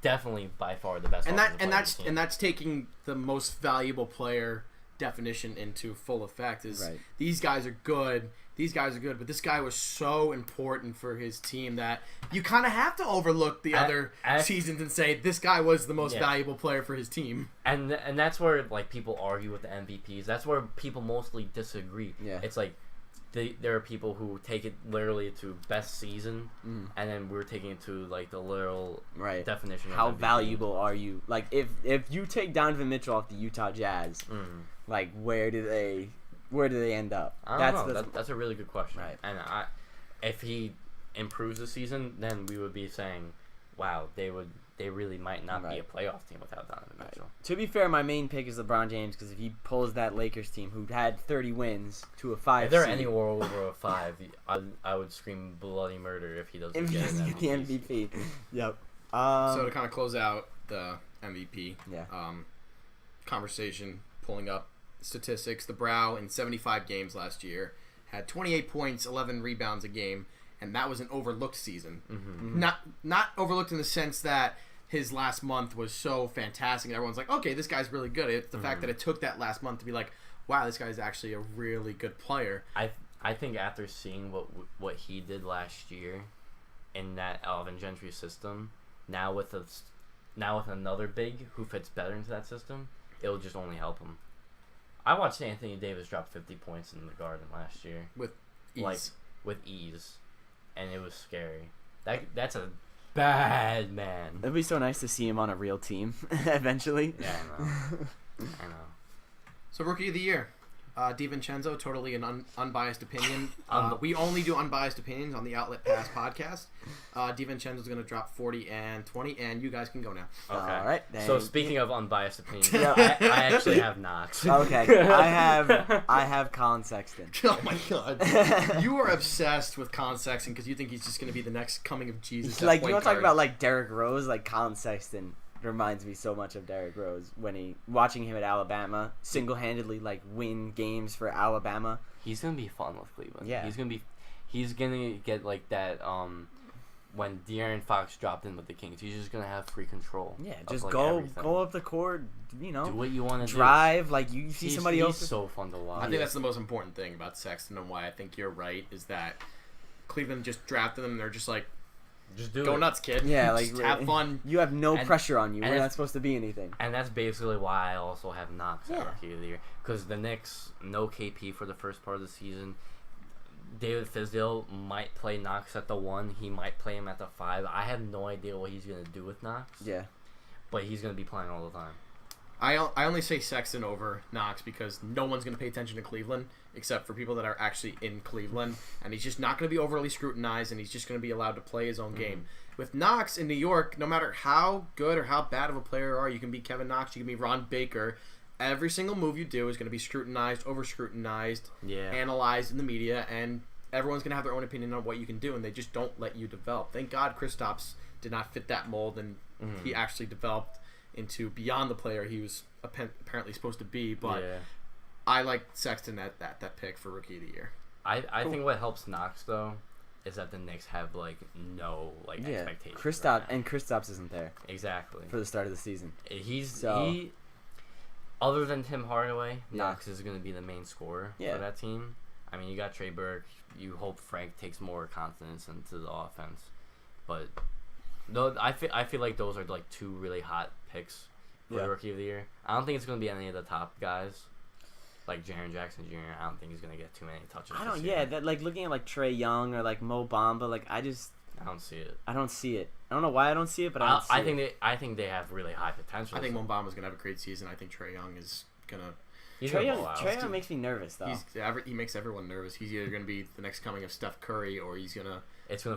definitely by far the best. And offensive player on the team. that's taking the most valuable player definition into full effect. Is Right. These guys are good. But this guy was so important for his team that you kind of have to overlook the other seasons and say this guy was the most valuable player for his team. And that's where like people argue with the MVPs. That's where people mostly disagree. Yeah. It's like there are people who take it literally to best season, and then we're taking it to like the literal definition of How MVP. valuable are you? Like, if you take Donovan Mitchell off the Utah Jazz, like, where do they end up? I don't know. That's a really good question. Right. And if he improves the season, then we would be saying, wow, they really might not be a playoff team without Donovan Mitchell. To be fair, my main pick is LeBron James because if he pulls that Lakers team who had 30 wins to a 5 If they're seed, anywhere over a 5, I would scream bloody murder if he doesn't if he get doesn't an get the MVP. Yep. So to kind of close out the MVP Yeah. conversation, pulling up statistics, the Brow in 75 games last year had 28 points, 11 rebounds a game, and that was an overlooked season. Not overlooked in the sense that his last month was so fantastic and everyone's like, okay, this guy's really good. It's the fact that it took that last month to be like, wow, this guy's actually a really good player. I think after seeing what he did last year in that Alvin Gentry system, now with another big who fits better into that system, it'll just only help him. I watched Anthony Davis drop 50 points in the Garden last year With ease. And it was scary. That's a bad man. It'd be so nice to see him on a real team eventually. Yeah, I know. So Rookie of the Year, DiVincenzo, totally an unbiased opinion. We only do unbiased opinions on the Outlet Pass podcast. DiVincenzo's going to drop 40 and 20, and you guys can go now. Okay. All right. So speaking of unbiased opinions, I actually have Knox. Okay. I have Colin Sexton. Oh my God, you are obsessed with Colin Sexton because you think he's just going to be the next coming of Jesus. Like, you want to talk about like Derrick Rose? Like, Colin Sexton reminds me so much of Derrick Rose when watching him at Alabama single-handedly like win games for Alabama. He's gonna be fun with Cleveland. Yeah. He's gonna get like that when De'Aaron Fox dropped in with the Kings, he's just gonna have free control. Yeah, of, just like, go everything. up the court, Do what you want to drive. Like you see He's somebody else. He's so fun to watch. I think that's the most important thing about Sexton and why I think you're right is that Cleveland just drafted him. And they're just like, just do go it. nuts, kid. Yeah, just like have fun. You have no And- pressure on you. and We're not it's- supposed to be anything. And that's basically why I also have Knox at Yeah. Rookie of the Year. Because the Knicks, no KP for the first part of the season. David Fizdale might play Knox at the 1. He might play him at the 5. I have no idea what he's going to do with Knox. Yeah. But he's going to be playing all the time. I only say Sexton over Knox because no one's going to pay attention to Cleveland except for people that are actually in Cleveland. And he's just not going to be overly scrutinized, and he's just going to be allowed to play his own game. With Knox in New York, no matter how good or how bad of a player you are, you can be Kevin Knox, you can be Ron Baker. Every single move you do is going to be scrutinized, over-scrutinized, analyzed in the media, and everyone's going to have their own opinion on what you can do, and they just don't let you develop. Thank God Kristaps did not fit that mold, and he actually developed into beyond the player he was apparently supposed to be. But I like Sexton at that pick for Rookie of the Year. I think what helps Knox, though, is that the Knicks have, like, no, like, expectations. Kristaps isn't there. Exactly. For the start of the season. Other than Tim Hardaway, Knox is going to be the main scorer for that team. I mean, you got Trey Burke. You hope Frank takes more confidence into the offense. But no, I feel like those are like two really hot picks for the Rookie of the Year. I don't think it's going to be any of the top guys. Like Jaren Jackson Jr., I don't think he's going to get too many touches. That like looking at like Trae Young or like Mo Bamba, like I don't see it. I don't see it. I don't know why I don't see it, but I think they have really high potential. I think Mo Bamba's gonna have a great season. I think Trae Young is gonna. Trae Young makes me nervous though. He makes everyone nervous. He's either gonna be the next coming of Steph Curry or he's gonna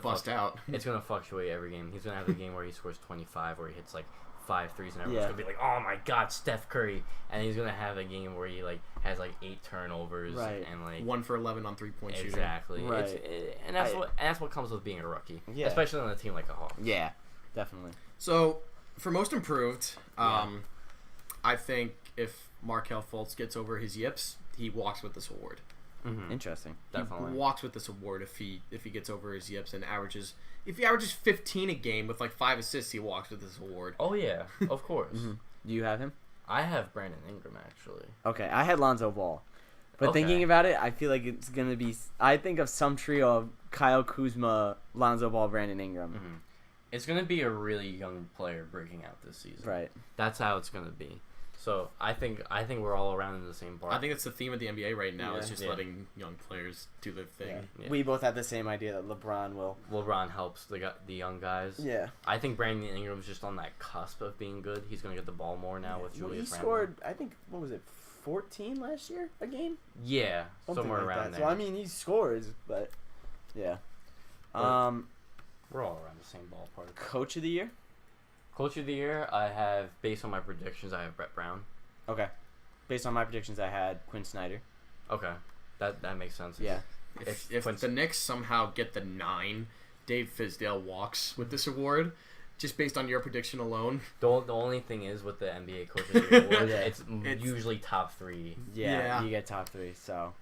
bust out. It's gonna fluctuate every game. He's gonna have a game where he scores 25, where he hits like 5 threes, and everyone's gonna be like, "Oh my God, Steph Curry!" And he's gonna have a game where he like has like 8 turnovers and like 1 for 11 on 3-point shooting. Exactly. Right. And that's what comes with being a rookie, especially on a team like a Hawks. Yeah, definitely. So for most improved, I think if Markelle Fultz gets over his yips, he walks with this award. Mm-hmm. Interesting. Definitely. He walks with this award if he gets over his yips and averages. If he averages 15 a game with like 5 assists, he walks with this award. Oh yeah, of course. Do you have him? I have Brandon Ingram actually. Okay, I had Lonzo Ball. But thinking about it, I feel like it's going to be... I think of some trio of Kyle Kuzma, Lonzo Ball, Brandon Ingram. Mm-hmm. It's going to be a really young player breaking out this season. Right. That's how it's going to be. So I think we're all around in the same part. I think it's the theme of the NBA right now. It's just letting young players do their thing. Yeah. Yeah. We both have the same idea that LeBron helps the young guys. Yeah. I think Brandon Ingram's just on that cusp of being good. He's going to get the ball more now with Julius Randle. He scored, I think, what was it, 14 last year a game? Yeah, somewhere like around that. there. So, I mean, he scores, but yeah. We're all around the same ballpark. Coach of the Year? Coach of the Year, I have, based on my predictions, I have Brett Brown. Okay. Based on my predictions, I had Quinn Snyder. Okay. That makes sense. Yeah. If the Knicks somehow get the 9, Dave Fizdale walks with this award, just based on your prediction alone. The only thing is with the NBA Coach of the Year award, it's usually top 3. Yeah, you get top 3, so...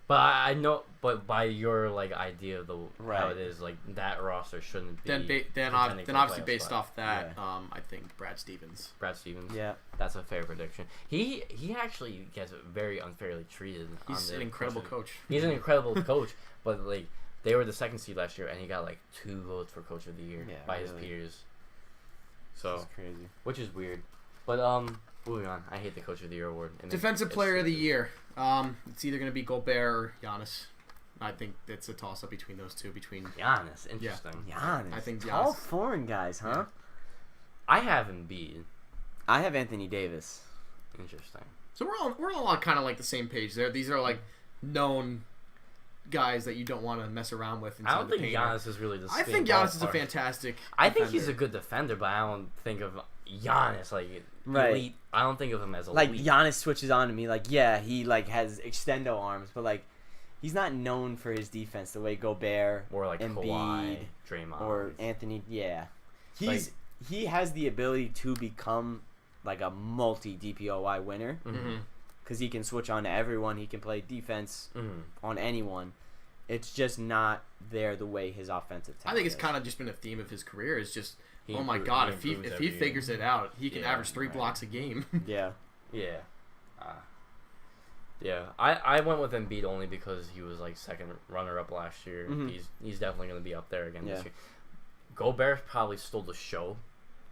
But I know, but by your like idea of how it is, like that roster shouldn't be. Then obviously based off that, I think Brad Stevens. Yeah, that's a fair prediction. He actually gets very unfairly treated. He's an incredible coach. He's an incredible coach, but like they were the 2nd seed last year, and he got like 2 votes for Coach of the Year by his peers. So that's crazy, which is weird. But moving on, I hate the Coach of the Year award. Defensive Player of the Year. It's either going to be Gobert or Giannis. I think it's a toss-up between those two. Giannis, interesting. Giannis. I think Tall Giannis. foreign guys, huh? Yeah. I have Embiid. I have Anthony Davis. Interesting. So we're all on kind of like the same page there. These are like known guys that you don't want to mess around with. I don't think Giannis is really the same. I think Giannis is a fantastic. I think he's a good defender, but I don't think of Giannis like elite. I don't think of him as elite. Like Giannis switches on to me. Like he like has extendo arms, but like he's not known for his defense the way Gobert or like Embiid, Kawhi, Draymond, or Anthony. Yeah, he has the ability to become like a multi DPOY winner because he can switch on to everyone. He can play defense on anyone. It's just not there the way his offensive talent I think it's is. kind of just been a theme of his career. Is just, He oh my improves- God, he if he improves every figures year. it out, he can Yeah, average 3 right. blocks a game. Yeah. Yeah. Yeah. I went with Embiid only because he was like second runner-up last year. Mhm. He's definitely going to be up there again Yeah. this year. Gobert probably stole the show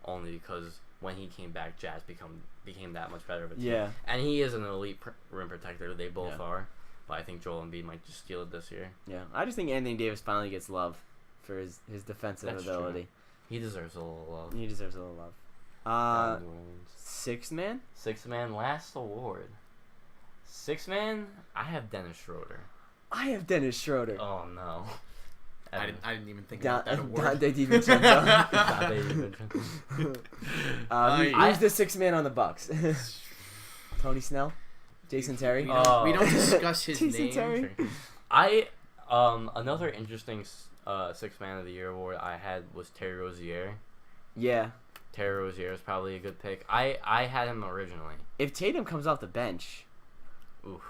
only because when he came back, Jazz became that much better of a team. Yeah. And he is an elite rim protector. They both Yeah. are. But I think Joel Embiid might just steal it this year. Yeah. I just think Anthony Davis finally gets love for his defensive That's ability. true. He deserves a little love. He deserves a little love. Down the range. Sixth man? Sixth man, last award. Sixth man, I have Dennis Schroeder. I have Dennis Schroeder. Oh no. I didn't even think about that award. Dante DiVincenzo. Who's the sixth man on the Bucks? Tony Snell? Jason Terry? We don't discuss his Jason name. Terry? Another interesting sixth man of the year award I had was Terry Rozier. Yeah. Terry Rozier is probably a good pick. I had him originally. If Tatum comes off the bench, Oof.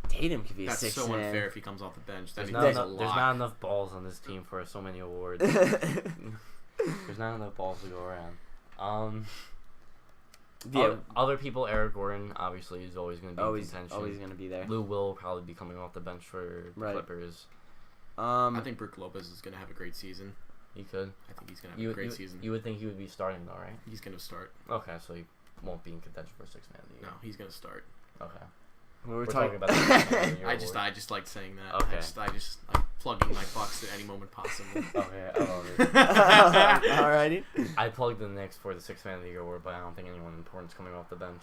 Tatum could be a That's sixth so man. unfair if he comes off the bench. There's That's not, a there's lot. not enough balls on this team for so many awards. There's not enough balls to go around. Yeah. Other people, Eric Gordon, obviously, is always going to be in contention. Always going to be there. Lou will probably be coming off the bench for the Right. Clippers. I think Brook Lopez is going to have a great season. He could. I think he's going to have a great season. You would think he would be starting, though, right? He's going to start. Okay, so he won't be in contention for sixth man of the year. No, he's going to start. Okay. We're talking about the sixth man of the year I award. just like saying that. Okay. I just like plugging my Bucks at any moment possible. Okay, I love it. Alrighty. I plugged the Knicks for the sixth man of the year award, but I don't think anyone important's coming off the bench.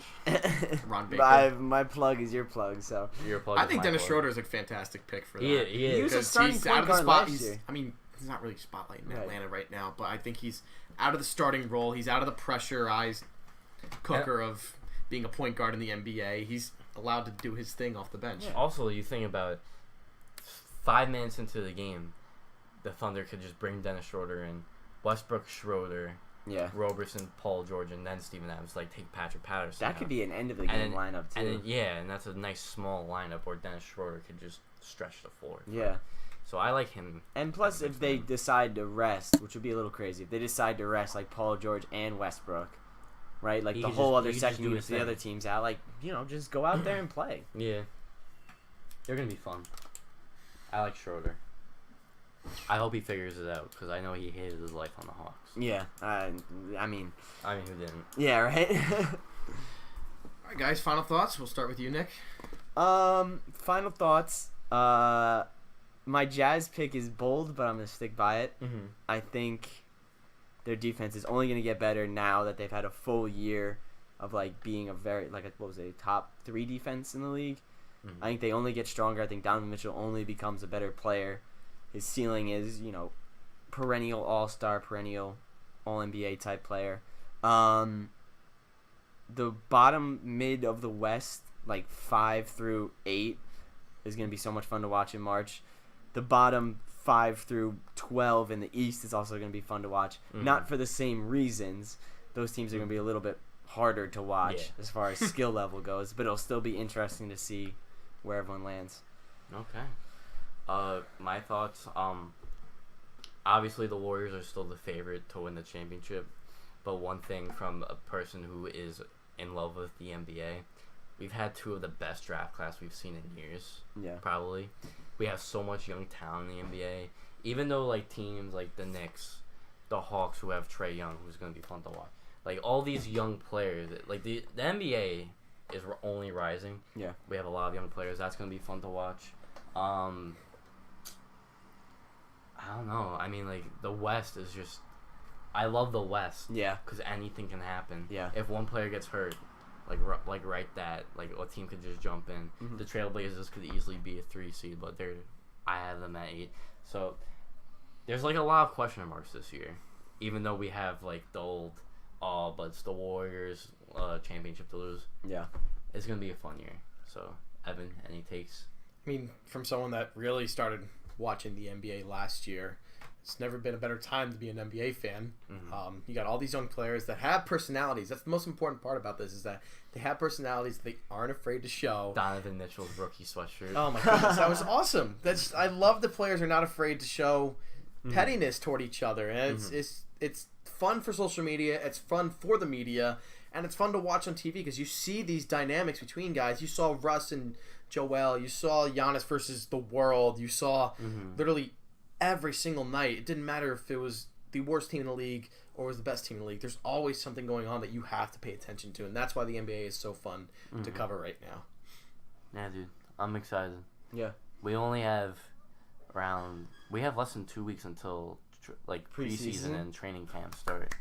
Ron Baker. My plug is your plug, so. Your plug I is think my Dennis plug. Schroeder is a fantastic pick for that. He is. He was a Because starting he's point out of the guard spot. last He's year. not really spotlighting Right. Atlanta right now, but I think he's out of the starting role. He's out of the pressurized cooker of being a point guard in the NBA. He's allowed to do his thing off the bench. Yeah. Also, you think about 5 minutes into the game, the Thunder could just bring Dennis Schroeder in, Westbrook, Schroeder, Yeah. Roberson, Paul George, and then Steven Adams. Like take Patrick Patterson. That out. could be an end of the game lineup, too. And then, and that's a nice small lineup where Dennis Schroeder could just stretch the floor. Yeah. So I like him. And plus, if they decide to rest, which would be a little crazy, if they decide to rest like Paul George and Westbrook, right? Like He the could whole just- other he could just second do unit, his the thing. other team's out, like, just go out there and play. Yeah. They're going to be fun. I like Schroeder. I hope he figures it out because I know he hated his life on the Hawks. Yeah. I mean, who didn't? yeah, right? All right, guys, final thoughts. We'll start with you, Nick. Final thoughts. My Jazz pick is bold, but I'm going to stick by it. Mm-hmm. I think their defense is only going to get better now that they've had a full year of like being a very top 3 defense in the league. Mm-hmm. I think they only get stronger. I think Donovan Mitchell only becomes a better player. His ceiling is, perennial all-star, perennial all-NBA type player. The bottom mid of the West, like 5 through 8, is going to be so much fun to watch in March. The bottom 5 through 12 in the East is also going to be fun to watch. Mhm. Not for the same reasons. Those teams are going to be a little bit harder to watch as far as skill level goes, but it'll still be interesting to see where everyone lands. Okay. My thoughts. Obviously the Warriors are still the favorite to win the championship, but one thing from a person who is in love with the NBA, we've had 2 of the best draft class we've seen in years. Yeah. Probably. We have so much young talent in the NBA. Even though like teams like the Knicks, the Hawks, who have Trae Young, who's gonna be fun to watch. Like all these young players, like the NBA is only rising. Yeah. We have a lot of young players. That's gonna be fun to watch. I don't know. I mean, like the West is just. I love the West. Yeah. Because anything can happen. Yeah. If one player gets hurt, like a team could just jump in. Mhm. The Trailblazers could easily be a 3 seed, but I have them at 8. So there's like a lot of question marks this year, even though we have like the old, but it's the Warriors championship to lose. Yeah. It's gonna be a fun year. So Evan, any takes? I mean, from someone that really started watching the NBA last year, it's never been a better time to be an NBA fan. Mm-hmm. You got all these young players that have personalities. That's the most important part about this, is that they have personalities they aren't afraid to show. Donovan Mitchell's rookie sweatshirt. Oh my goodness, that was awesome. I love the players are not afraid to show pettiness toward each other, and it's fun for social media. It's fun for the media, and it's fun to watch on TV because you see these dynamics between guys. You saw Russ and Joel. You saw Giannis versus the world. You saw literally every single night. It didn't matter if it was the worst team in the league or was the best team in the league. There's always something going on that you have to pay attention to, and that's why the NBA is so fun to cover right now. Yeah, dude. I'm excited. Yeah. We only have we have less than 2 weeks until preseason and training camp start.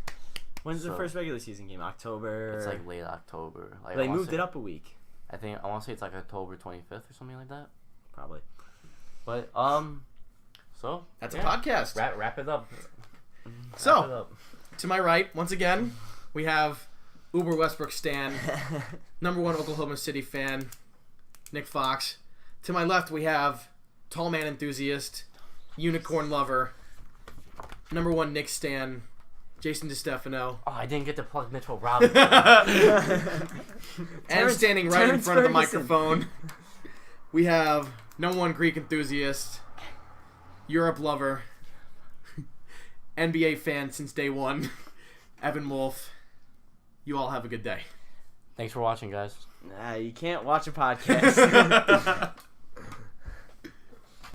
When's the first regular season game? October? It's like late October. Like, they moved it up a week. I want to say it's like October 25th or something like that. Probably. But so that's a podcast. Wrap it up. So, to my right, once again, we have Uber Westbrook stan, number 1 Oklahoma City fan, Nick Fox. To my left, we have tall man enthusiast, unicorn lover, number 1 Knicks stan, Jason DiStefano. Oh, I didn't get to plug Mitchell Robinson. And standing right in front of the Ferguson. microphone, we have number 1 Greek enthusiast, Europe lover, NBA fan since day 1, Evan Wolf. You all have a good day. Thanks for watching, guys. Nah, you can't watch a podcast.